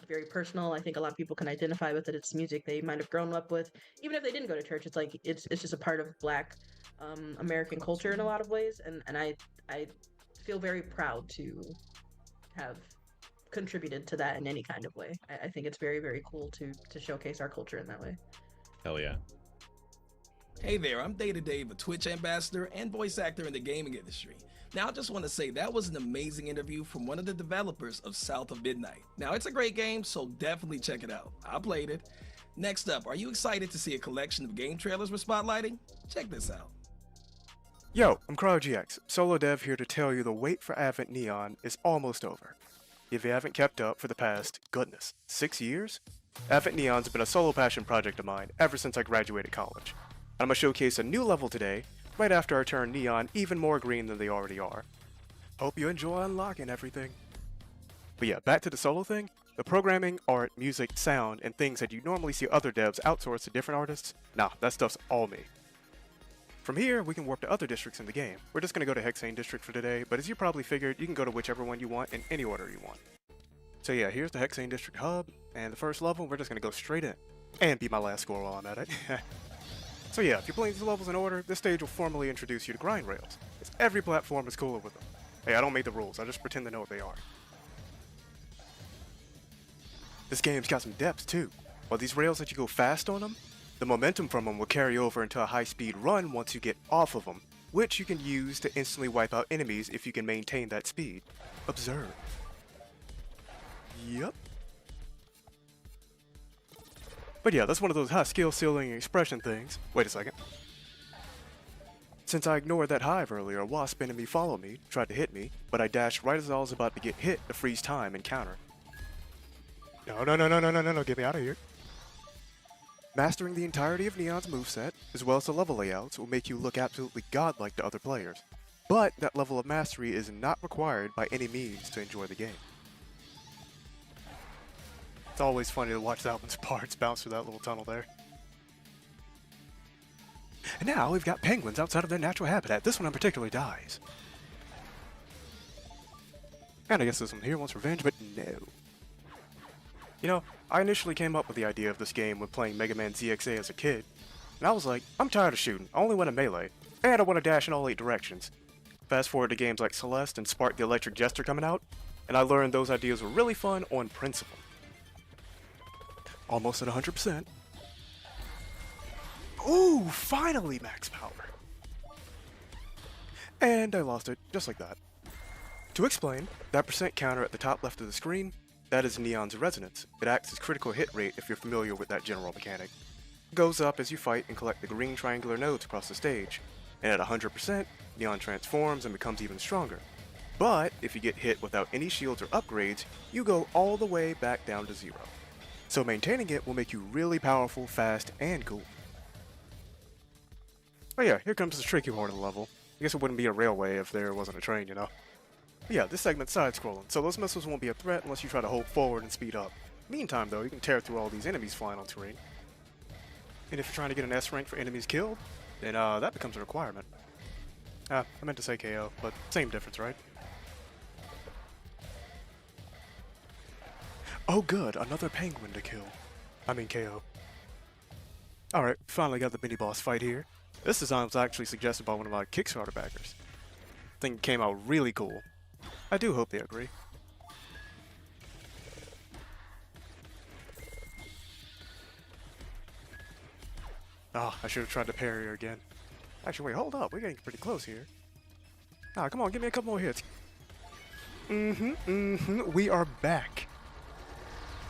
very personal. I think a lot of people can identify with it. It's music they might have grown up with, even if they didn't go to church. It's like it's just a part of Black American culture in a lot of ways, and I feel very proud to have contributed to that in any kind of way. I think it's very, very cool to showcase our culture in that way. Hell yeah. Hey there, I'm Day to Dave, a Twitch ambassador and voice actor in the gaming industry. Now, I just want to say that was an amazing interview from one of the developers of South of Midnight. Now, it's a great game, so definitely check it out. I played it. Next up, are you excited to see a collection of game trailers we're spotlighting? Check this out. Yo, I'm CryoGX, solo dev here to tell you the wait for Advent Neon is almost over. If you haven't kept up for the past, goodness, 6 years? Advent Neon's been a solo passion project of mine ever since I graduated college. I'm gonna showcase a new level today, right after I turn Neon even more green than they already are. Hope you enjoy unlocking everything. But yeah, back to the solo thing. The programming, art, music, sound, and things that you normally see other devs outsource to different artists, nah, that stuff's all me. From here, we can warp to other districts in the game. We're just gonna go to Hexane District for today, but as you probably figured, you can go to whichever one you want in any order you want. So yeah, here's the Hexane District hub, and the first level, we're just gonna go straight in. And beat my last score while I'm at it. So yeah, if you're playing these levels in order, this stage will formally introduce you to grind rails, as every platform is cooler with them. Hey, I don't make the rules, I just pretend to know what they are. This game's got some depth too. While these rails let you go fast on them, the momentum from them will carry over into a high-speed run once you get off of them, which you can use to instantly wipe out enemies if you can maintain that speed. Observe. Yup. But yeah, that's one of those high skill ceiling expression things. Wait a second. Since I ignored that hive earlier, a wasp enemy followed me, tried to hit me, but I dashed right as I was about to get hit to freeze time and counter. No, get me out of here. Mastering the entirety of Neon's moveset, as well as the level layouts, will make you look absolutely godlike to other players. But that level of mastery is not required by any means to enjoy the game. It's always funny to watch that one's parts bounce through that little tunnel there. And now we've got penguins outside of their natural habitat. This one in particular dies. And I guess this one here wants revenge, but no. You know, I initially came up with the idea of this game when playing Mega Man ZXA as a kid, and I was like, I'm tired of shooting, I only want to melee, and I want to dash in all 8 directions. Fast forward to games like Celeste and Spark the Electric Jester coming out, and I learned those ideas were really fun on principle. Almost at 100%. Ooh, finally max power! And I lost it, just like that. To explain, that percent counter at the top left of the screen, that is Neon's resonance. It acts as critical hit rate if you're familiar with that general mechanic. It goes up as you fight and collect the green triangular nodes across the stage, and at 100%, Neon transforms and becomes even stronger. But if you get hit without any shields or upgrades, you go all the way back down to 0. So maintaining it will make you really powerful, fast, and cool. Oh yeah, here comes the tricky part of the level. I guess it wouldn't be a railway if there wasn't a train, you know? But yeah, this segment's side-scrolling, so those missiles won't be a threat unless you try to hold forward and speed up. Meantime though, you can tear through all these enemies flying on terrain. And if you're trying to get an S rank for enemies killed, then that becomes a requirement. I meant to say KO, but same difference, right? Oh good, another penguin to kill. I mean KO. Alright, finally got the mini-boss fight here. This design was actually suggested by one of my Kickstarter backers. I think it came out really cool. I do hope they agree. Ah, I should have tried to parry her again. Actually, wait, hold up. We're getting pretty close here. Ah, come on, give me a couple more hits. We are back.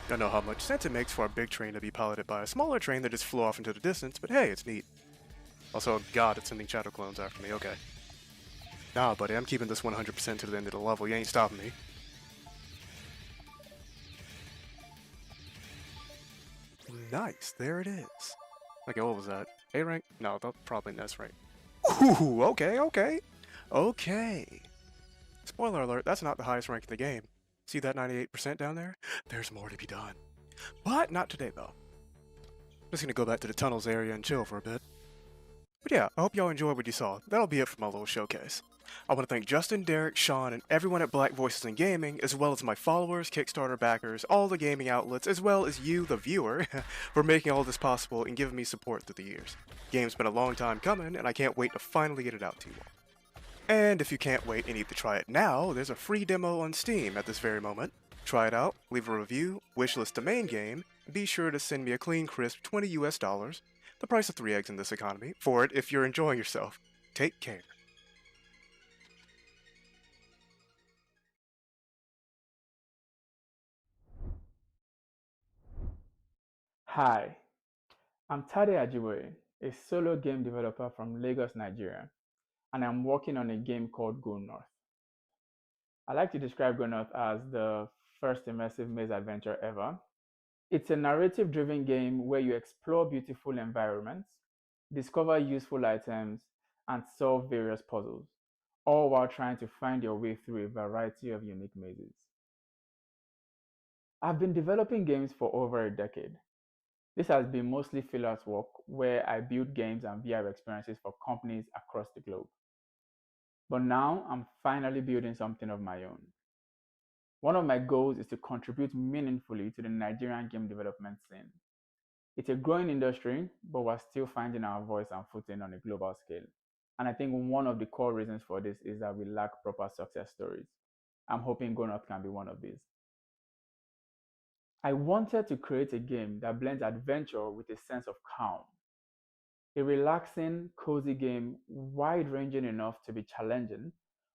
I don't know how much sense it makes for a big train to be piloted by a smaller train that just flew off into the distance, but hey, it's neat. Also, God, it's sending shadow clones after me, okay. Nah, buddy, I'm keeping this 100% to the end of the level. You ain't stopping me. Nice, there it is. Okay, what was that? A rank? No, that's probably an S rank. Ooh, okay. Spoiler alert, that's not the highest rank in the game. See that 98% down there? There's more to be done. But not today, though. I'm just gonna go back to the tunnels area and chill for a bit. But yeah, I hope y'all enjoyed what you saw. That'll be it for my little showcase. I want to thank Justin, Derek, Sean, and everyone at Black Voices in Gaming, as well as my followers, Kickstarter backers, all the gaming outlets, as well as you, the viewer, for making all this possible and giving me support through the years. The game's been a long time coming, and I can't wait to finally get it out to you all. And if you can't wait and need to try it now, there's a free demo on Steam at this very moment. Try it out, leave a review, wishlist the main game, and be sure to send me a clean crisp $20 US. The price of 3 eggs in this economy. For it, if you're enjoying yourself, take care. Hi, I'm Tade Ajiboye, a solo game developer from Lagos, Nigeria, and I'm working on a game called Go North. I like to describe Go North as the first immersive maze adventure ever. It's a narrative-driven game where you explore beautiful environments, discover useful items, and solve various puzzles, all while trying to find your way through a variety of unique mazes. I've been developing games for over a decade. This has been mostly freelance work where I build games and VR experiences for companies across the globe. But now I'm finally building something of my own. One of my goals is to contribute meaningfully to the Nigerian game development scene. It's a growing industry, but we're still finding our voice and footing on a global scale. And I think one of the core reasons for this is that we lack proper success stories. I'm hoping Go North can be one of these. I wanted to create a game that blends adventure with a sense of calm. A relaxing, cozy game, wide-ranging enough to be challenging,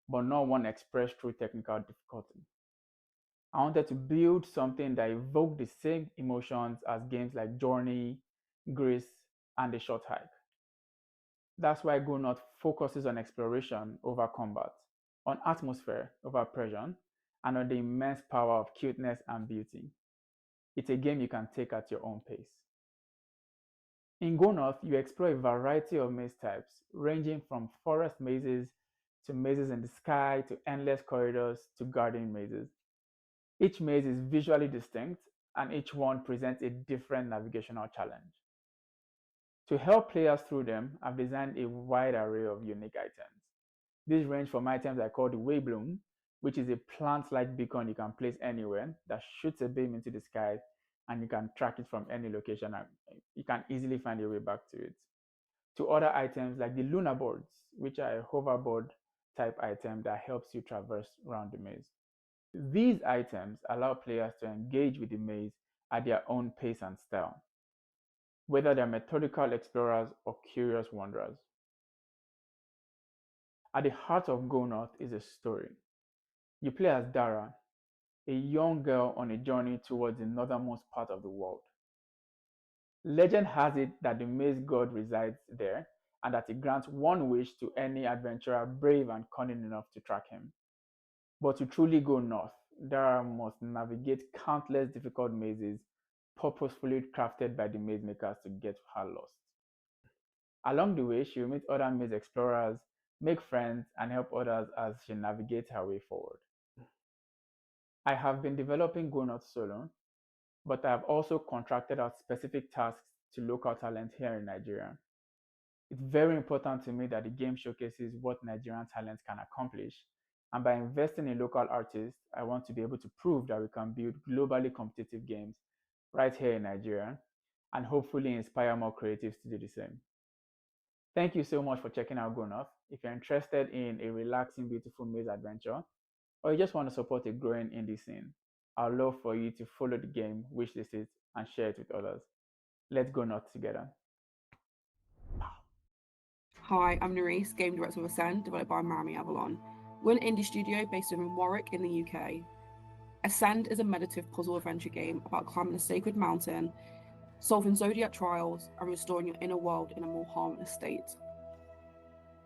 but not one expressed through technical difficulty. I wanted to build something that evoked the same emotions as games like Journey, Grace, and The Short Hike. That's why Go North focuses on exploration over combat, on atmosphere over pressure, and on the immense power of cuteness and beauty. It's a game you can take at your own pace. In Go North, you explore a variety of maze types, ranging from forest mazes to mazes in the sky to endless corridors to garden mazes. Each maze is visually distinct, and each one presents a different navigational challenge. To help players through them, I've designed a wide array of unique items. These range from items I call the Waybloom, which is a plant-like beacon you can place anywhere that shoots a beam into the sky, and you can track it from any location and you can easily find your way back to it. To other items like the Lunar Boards, which are a hoverboard type item that helps you traverse around the maze. These items allow players to engage with the maze at their own pace and style, whether they're methodical explorers or curious wanderers. At the heart of Go North is a story. You play as Dara, a young girl on a journey towards the northernmost part of the world. Legend has it that the maze god resides there and that he grants one wish to any adventurer brave and cunning enough to track him. But to truly go north, Dara must navigate countless difficult mazes purposefully crafted by the maze makers to get her lost. Along the way, she'll meet other maze explorers, make friends, and help others as she navigates her way forward. I have been developing Go North solo, but I have also contracted out specific tasks to local talent here in Nigeria. It's very important to me that the game showcases what Nigerian talents can accomplish, and by investing in local artists, I want to be able to prove that we can build globally competitive games right here in Nigeria, and hopefully inspire more creatives to do the same. Thank you so much for checking out Go North. If you're interested in a relaxing, beautiful maze adventure, or you just want to support a growing indie scene, I'd love for you to follow the game, wishlist it, and share it with others. Let's go North together. Hi, I'm Nerys, game director of Ascend, developed by Miami Avalon. We're an indie studio based in Warwick in the UK. Ascend is a meditative puzzle adventure game about climbing a sacred mountain, solving zodiac trials, and restoring your inner world in a more harmonious state.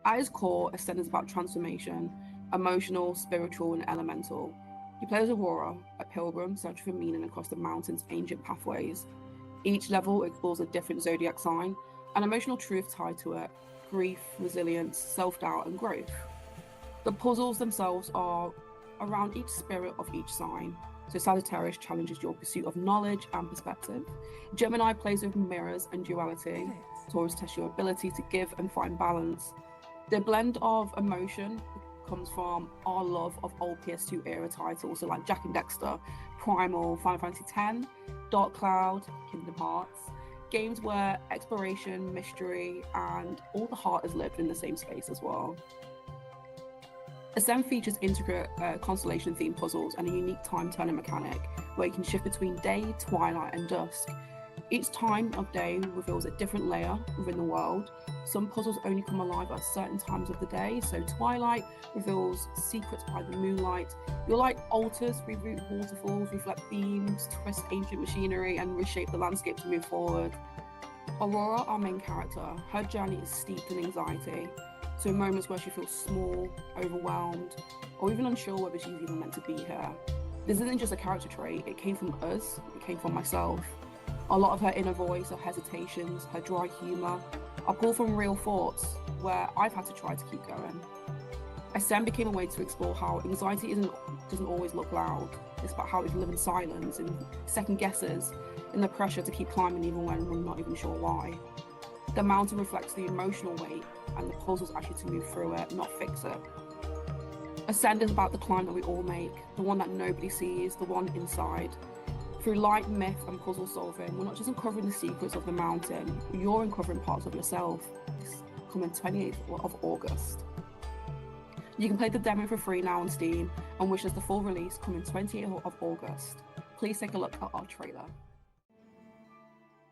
At its core, Ascend is about transformation, emotional, spiritual, and elemental. You play as Aurora, a pilgrim searching for meaning across the mountain's ancient pathways. Each level explores a different zodiac sign, an emotional truth tied to it, grief, resilience, self-doubt, and growth. The puzzles themselves are around each spirit of each sign. So Sagittarius challenges your pursuit of knowledge and perspective. Gemini plays with mirrors and duality. Taurus tests your ability to give and find balance. The blend of emotion comes from our love of old PS2 era titles, so like Jack and Dexter, Primal, Final Fantasy X, Dark Cloud, Kingdom Hearts. Games where exploration, mystery, and all the heart is lived in the same space as well. Ascend features intricate constellation-themed puzzles and a unique time-turning mechanic where you can shift between day, twilight, and dusk. Each time of day reveals a different layer within the world. Some puzzles only come alive at certain times of the day, so twilight reveals secrets by the moonlight. Your light altars, reroute waterfalls, reflect beams, twist ancient machinery, and reshape the landscape to move forward. Aurora, our main character, her journey is steeped in anxiety, so in moments where she feels small, overwhelmed, or even unsure whether she's even meant to be here. This isn't just a character trait, it came from us, it came from myself. A lot of her inner voice, her hesitations, her dry humour are pulled from real thoughts where I've had to try to keep going. Ascend became a way to explore how anxiety doesn't always look loud. It's about how we can live in silence, in second guesses, in the pressure to keep climbing even when we're not even sure why. The mountain reflects the emotional weight, and the puzzle's actually to move through it, not fix it. Ascend is about the climb that we all make, the one that nobody sees, the one inside. Through light, myth, and puzzle solving, we're not just uncovering the secrets of the mountain, you're uncovering parts of yourself. It's coming 28th of August. You can play the demo for free now on Steam, and wish us the full release coming 28th of August. Please take a look at our trailer.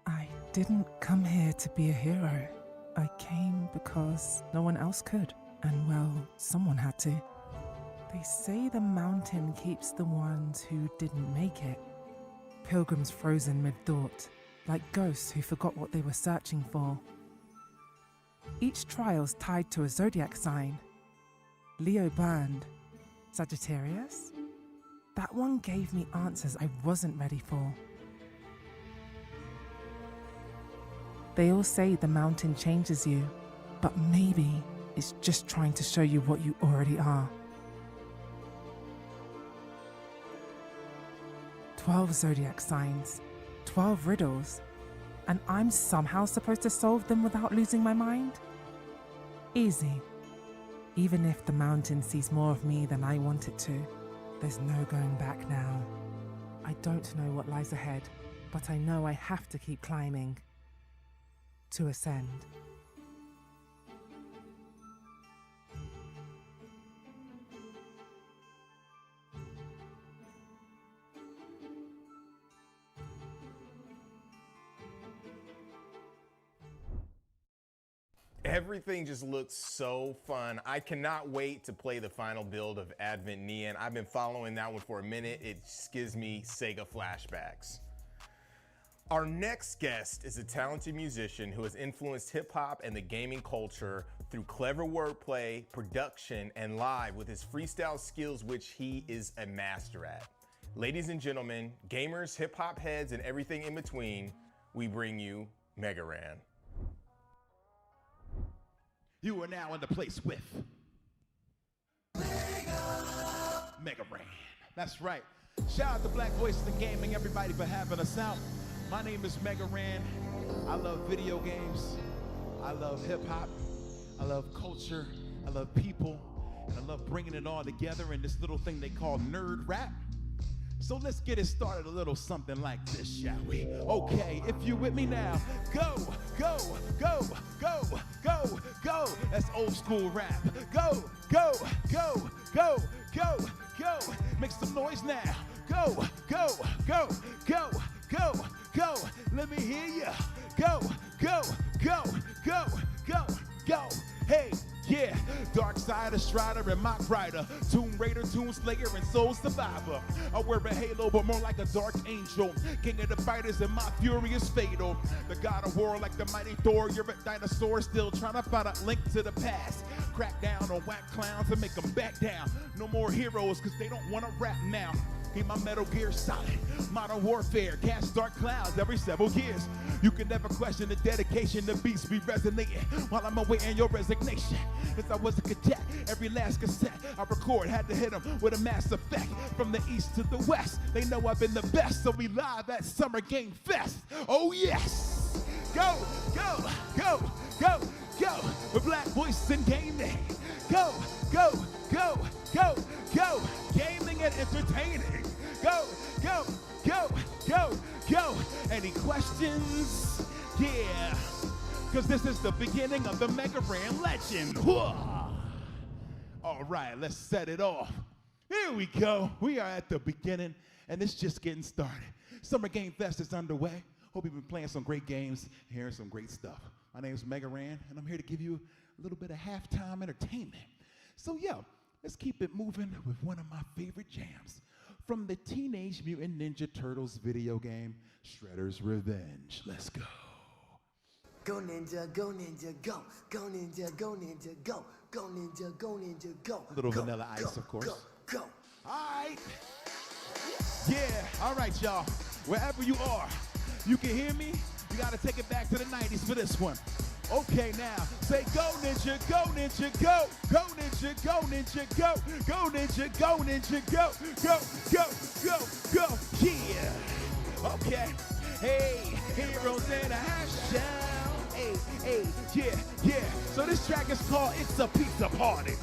I didn't come here to be a hero. I came because no one else could, and well, someone had to. They say the mountain keeps the ones who didn't make it. Pilgrims frozen mid-thought, like ghosts who forgot what they were searching for. Each trial's tied to a zodiac sign. Leo burned. Sagittarius? That one gave me answers I wasn't ready for. They all say the mountain changes you, but maybe it's just trying to show you what you already are. 12 zodiac signs, 12 riddles, and I'm somehow supposed to solve them without losing my mind? Easy. Even if the mountain sees more of me than I want it to, there's no going back now. I don't know what lies ahead, but I know I have to keep climbing. To ascend. Everything just looks so fun. I cannot wait to play the final build of Advent Neon. I've been following that one for a minute. It just gives me Sega flashbacks. Our next guest is a talented musician who has influenced hip hop and the gaming culture through clever wordplay, production, and live with his freestyle skills, which he is a master at. Ladies and gentlemen, gamers, hip hop heads, and everything in between, we bring you Mega Ran. You are now in the place with Mega Ran. That's right. Shout out to Black Voices in Gaming, everybody, for having us out. My name is Mega Ran. I love video games. I love hip hop. I love culture. I love people. And I love bringing it all together in this little thing they call nerd rap. So let's get it started a little something like this, shall we? Okay, if you with me now, go, go, go, go, go, go. That's old school rap. Go, go, go, go, go, go. Make some noise now. Go, go, go, go, go, go. Let me hear you. Go, go, go, go, go, go. Hey. Yeah, Dark Side, Strider, and Mock Rider, Tomb Raider, Tomb Slayer, and Soul Survivor. I wear a halo, but more like a dark angel. King of the fighters, and my fury is fatal. The god of war, like the mighty Thor. You're a dinosaur, still trying to find a link to the past. Crack down on whack clowns and make them back down. No more heroes, cause they don't wanna rap now. Keep my Metal Gear Solid, Modern Warfare, cast dark clouds every several years. You can never question the dedication, the beats be resonating while I'm awaiting your resignation. Since I was a cadet, every last cassette I record had to hit them with a mass effect. From the east to the west, they know I've been the best, so we live at Summer Game Fest. Oh yes! Go, go, go, go, go, with Black Voices in Gaming. Go, go, go, go, go, gaming and entertaining. Go, go, go, go, go. Any questions? Yeah, because this is the beginning of the Mega Ran legend. All right, let's set it off. Here we go. We are at the beginning, and it's just getting started. Summer Game Fest is underway. Hope you've been playing some great games, hearing some great stuff. My name is Mega Ran, and I'm here to give you a little bit of halftime entertainment. So yeah, let's keep it moving with one of my favorite jams from the Teenage Mutant Ninja Turtles video game, Shredder's Revenge. Let's go. Go ninja, go ninja, go. Go ninja, go ninja, go. Go ninja, go ninja, go. A little go, Vanilla Ice, go, of course. Go, go. All right. Yeah, all right, y'all. Wherever you are, you can hear me? You gotta take it back to the 90s for this one. Okay, now, say go ninja, go ninja, go. Go ninja, go ninja, go. Go ninja, go ninja, go. Go, go, go, go. Yeah. Okay. Hey, heroes in a hash down. Hey, hey, yeah, yeah. So this track is called It's a Pizza Party.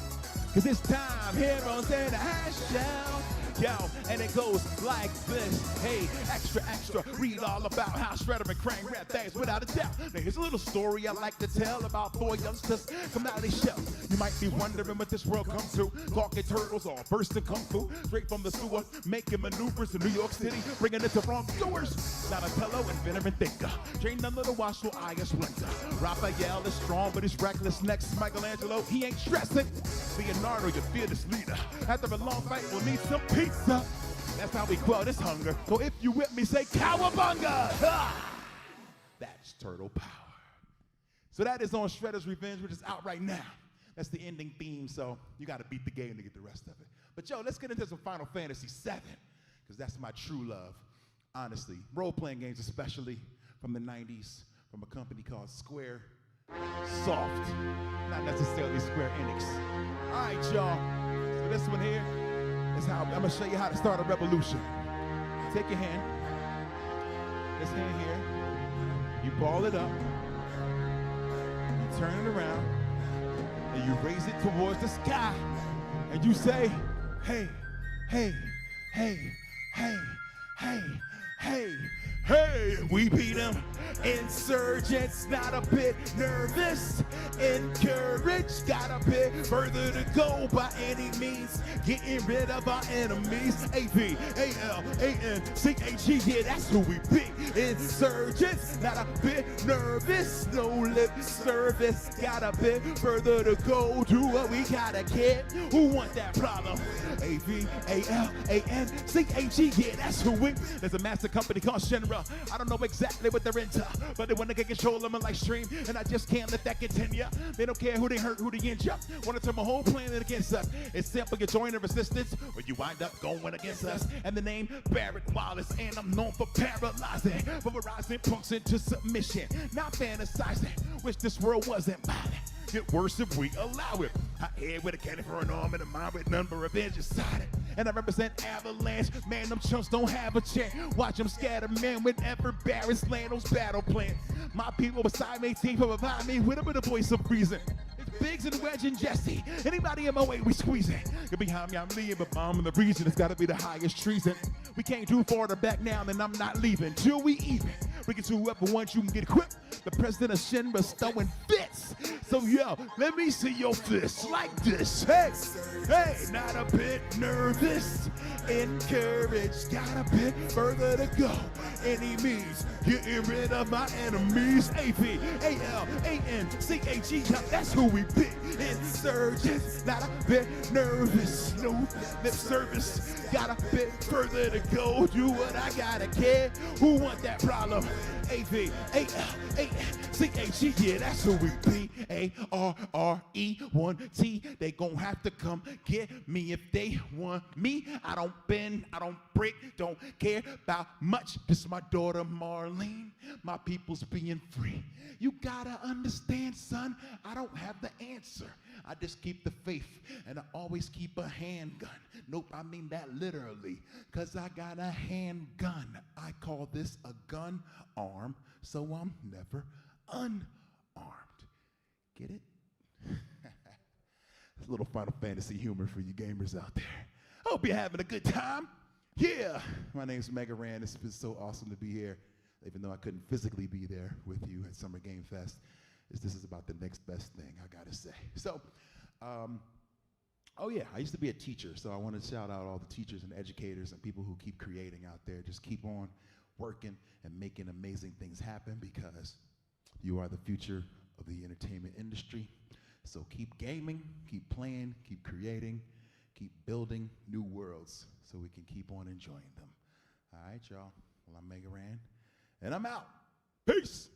Cause it's time, heroes in a hash down. Yo, and it goes like this. Hey, extra, extra, read all about how Shredder and Krang rap things without a doubt. Now here's a little story I like to tell about 4 youngsters come out of their shell. You might be wondering what this world comes to. Talking turtles all bursting kung fu, straight from the sewer, making maneuvers in New York City, bringing it to wrongdoers. Donatello and Venom thinker, trained under the watchful eye of Splinter. Raphael is strong, but he's reckless. Next, Michelangelo, he ain't stressing. Leonardo, your fearless leader. After a long fight, we'll need some pizza. That's how we quell this hunger. So if you with me, say cowabunga! Ha! That's turtle power. So that is on Shredder's Revenge, which is out right now. That's the ending theme, so you gotta beat the game to get the rest of it. But yo, let's get into some Final Fantasy VII, because that's my true love, honestly. Role-playing games, especially from the 90s, from a company called Square Soft, not necessarily Square Enix. All right, y'all, so this one here is how, I'm gonna show you how to start a revolution. Take your hand, this hand here, you ball it up, you turn it around, and you raise it towards the sky, and you say, hey, hey, hey, hey, hey, hey, hey, we beat them. Insurgents, not a bit nervous. Encouraged, got a bit further to go by any means. Getting rid of our enemies. A-V-A-L-A-N-C-H-E, yeah, that's who we be. Insurgents, not a bit nervous. No lip service, got a bit further to go. Do what we gotta get. Who want that problem? A-V-A-L-A-N-C-H-E, yeah, that's who we. There's a massive company called Shinra. I don't know exactly what they're into, but they want to get control of my live stream, and I just can't let that continue. They don't care who they hurt, who they injure. Want to turn my whole planet against us. It's simple, you join the resistance, or you wind up going against us. And the name Barrett Wallace, and I'm known for paralyzing, pulverizing punks into submission. Not fantasizing, wish this world wasn't mine. Get worse if we allow it. I head with a cannon for an arm and a mind with none but revenge inside it. And I represent Avalanche. Man, them chumps don't have a chance. Watch them scatter, man, whenever Barrett's land those battle plans. My people beside me, team provide me with a bit of voice of reason. It's Biggs and Wedge and Jesse. Anybody in my way, we squeezing. Get behind me, I'm leaving, but bomb in the region, it's gotta be the highest treason. We can't do far to back now, then I'm not leaving till we even. We get to whoever wants, you can get equipped. The president of Shinra's throwing fits. So yo, let me see your fists like this. Hey, hey, not a bit nervous. Encouraged, got a bit further to go. Any means, getting rid of my enemies. A-V-A-L-A-N-C-H-E, that's who we be. Insurgents, not a bit nervous. No lip service, got a bit further to go. Do what I gotta care. Who want that problem? A-V-A-L-A-N-C-H-E, yeah, that's who we be. A-R-R-E-1-T, they gon' have to come get me if they want me. I don't bend, I don't break, don't care about much. This is my daughter Marlene, my people's being free. You gotta understand, son, I don't have the answer. I just keep the faith, and I always keep a handgun. Nope, I mean that literally, cause I got a handgun. I call this a gun arm, so I'm never unarmed. Get it? It's a little Final Fantasy humor for you gamers out there. Hope you're having a good time. Yeah, my name's Mega Ran. It's been so awesome to be here, even though I couldn't physically be there with you at Summer Game Fest. This is about the next best thing, I gotta say. So, oh yeah, I used to be a teacher, so I want to shout out all the teachers and educators and people who keep creating out there. Just keep on working and making amazing things happen, because you are the future of the entertainment industry. So keep gaming, keep playing, keep creating, keep building new worlds so we can keep on enjoying them. All right, y'all. Well, I'm Mega Ran, and I'm out. Peace.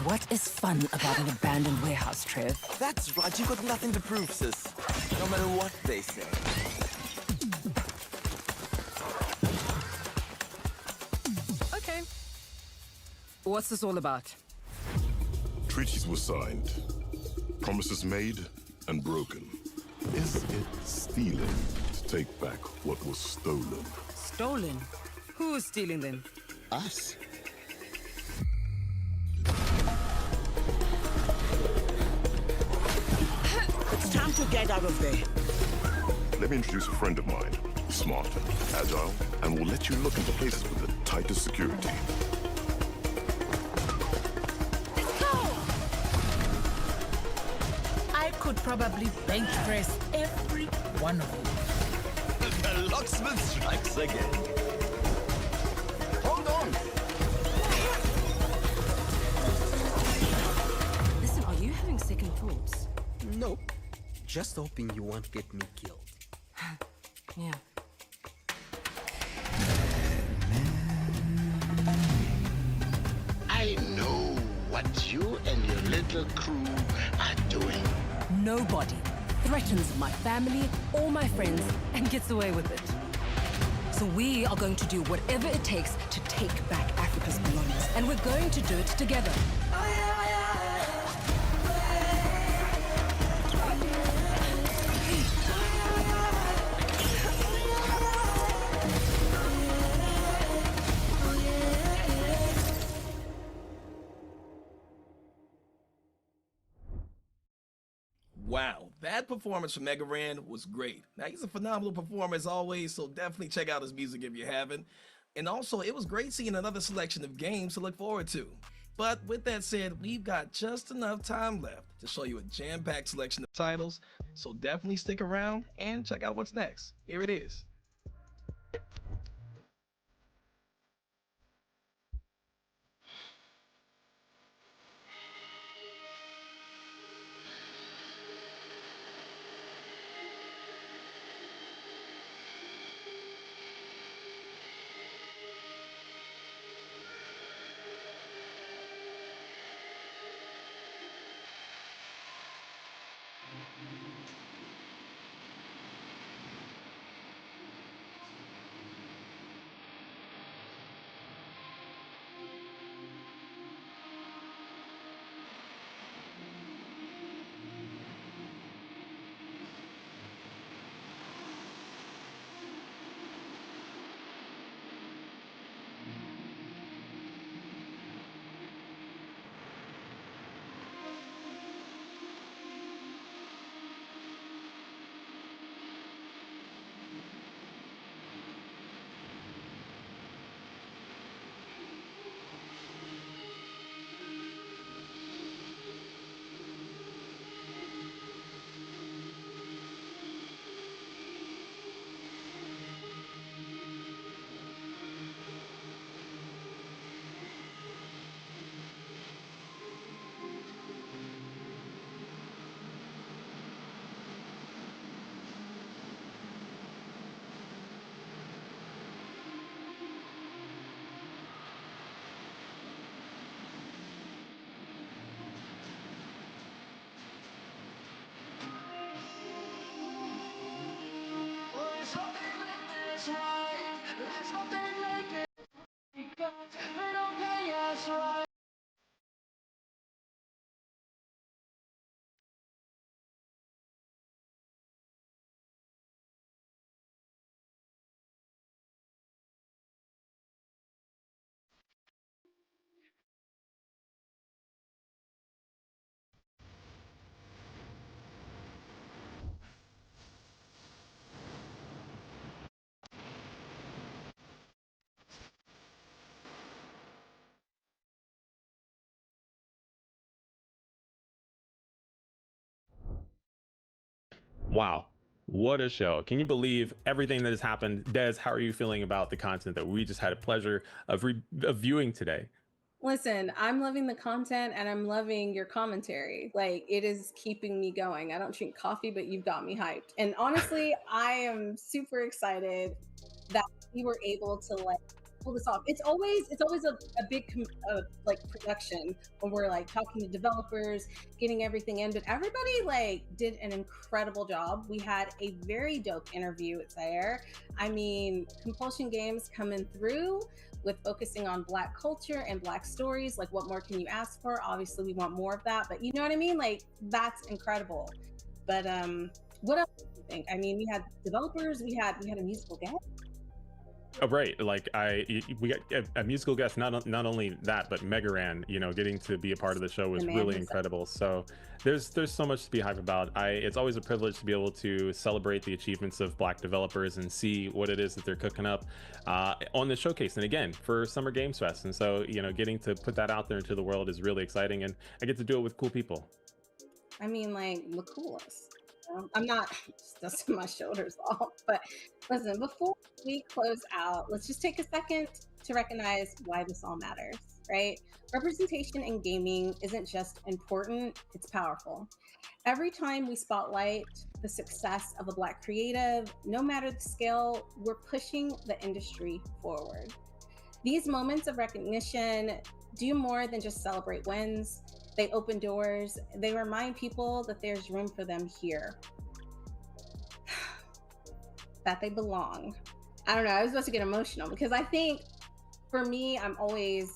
What is fun about an abandoned warehouse, Trev? That's right, you got nothing to prove, sis. No matter what they say. Okay. What's this all about? Treaties were signed, promises made and broken. Is it stealing to take back what was stolen? Stolen? Who's stealing then? Us. It's time to get out of there. Let me introduce a friend of mine. Smart, agile, and will let you look into places with the tightest security. I could probably bench press every one of you. The locksmith strikes again. Hold on. Listen, are you having second thoughts? Nope. Just hoping you won't get me killed. Yeah. I know what you and your little crew are doing. Nobody threatens my family or my friends and gets away with it. So we are going to do whatever it takes to take back Africa's belongings, and we're going to do it together. Wow, that performance from Mega Ran was great. Now, he's a phenomenal performer as always, so definitely check out his music if you haven't. And also, it was great seeing another selection of games to look forward to. But with that said, we've got just enough time left to show you a jam-packed selection of titles, so definitely stick around and check out what's next. Here it is. Wow, what a show. Can you believe everything that has happened? Des, how are you feeling about the content that we just had a pleasure of viewing today? Listen, I'm loving the content and I'm loving your commentary. Like, it is keeping me going. I don't drink coffee, but you've got me hyped. And honestly, I am super excited that we were able to like pull this off. It's always a big like production when we're like talking to developers, getting everything in, but everybody like did an incredible job. We had a very dope interview with Zaire. I mean, Compulsion Games coming through with focusing on Black culture and Black stories. Like, what more can you ask for? Obviously, we want more of that, but you know what I mean? Like, that's incredible. But what else do you think? I mean, we had developers, we had a musical guest. Oh, right. Like we got a musical guest. Not only that, but Mega Ran, you know, getting to be a part of the show was really incredible. So there's so much to be hyped about. It's always a privilege to be able to celebrate the achievements of Black developers and see what it is that they're cooking up on the showcase. And again, for Summer Games Fest. And so, you know, getting to put that out there into the world is really exciting. And I get to do it with cool people. I mean, like, the coolest. I'm not just dusting my shoulders off. But listen, before we close out, let's just take a second to recognize why this all matters, right? Representation in gaming isn't just important, it's powerful. Every time we spotlight the success of a Black creative, no matter the scale, we're pushing the industry forward. These moments of recognition do more than just celebrate wins. They open doors. They remind people that there's room for them here, that they belong. I don't know. I was supposed to get emotional because I think for me, I'm always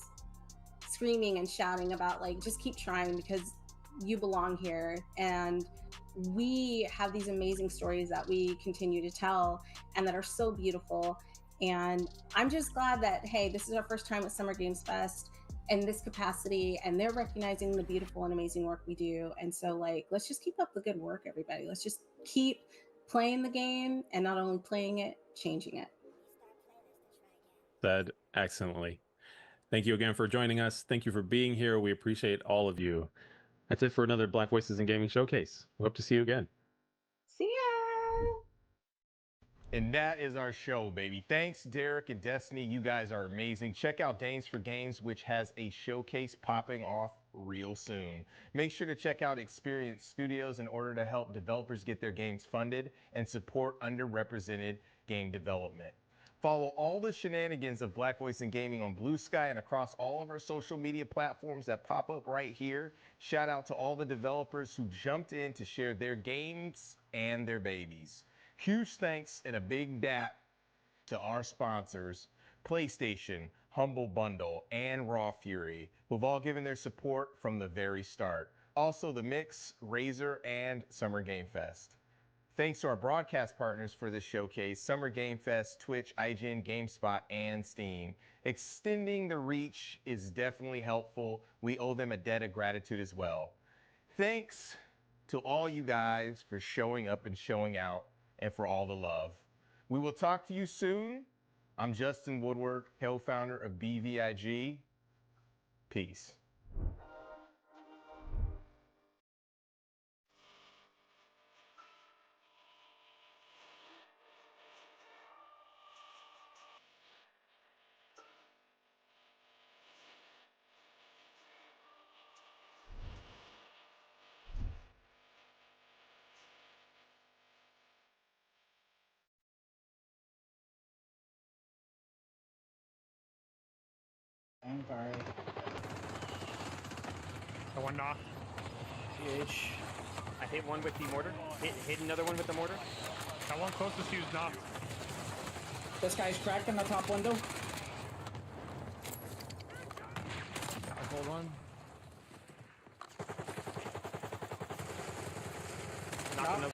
screaming and shouting about like, just keep trying because you belong here. And we have these amazing stories that we continue to tell and that are so beautiful. And I'm just glad that, hey, this is our first time at Summer Games Fest in this capacity, and they're recognizing the beautiful and amazing work we do. And so like, let's just keep up the good work, everybody. Let's just keep playing the game, and not only playing it, changing it. Said excellently. Thank you again for joining us. Thank you for being here. We appreciate all of you. That's it for another Black Voices in Gaming Showcase. We hope to see you again. See ya! And that is our show, baby. Thanks, Derek and Destiny. You guys are amazing. Check out Danes for Games, which has a showcase popping off real soon. Make sure to check out Experience Studios in order to help developers get their games funded and support underrepresented game development. Follow all the shenanigans of Black Voice in Gaming on Blue Sky and across all of our social media platforms that pop up right here. Shout out to all the developers who jumped in to share their games and their babies. Huge thanks and a big dap to our sponsors, PlayStation, Humble Bundle, and Raw Fury, who've all given their support from the very start. Also The Mix, Razer, and Summer Game Fest. Thanks to our broadcast partners for this showcase, Summer Game Fest, Twitch, IGN, GameSpot, and Steam. Extending the reach is definitely helpful. We owe them a debt of gratitude as well. Thanks to all you guys for showing up and showing out, and for all the love. We will talk to you soon. I'm Justin Woodward, co-founder of BVIG. Peace. I'm sorry. The one knocked. GH. I hit one with the mortar. Hit another one with the mortar. That one closest to you is knocked. This guy's cracked in the top window. Hold on. Knocked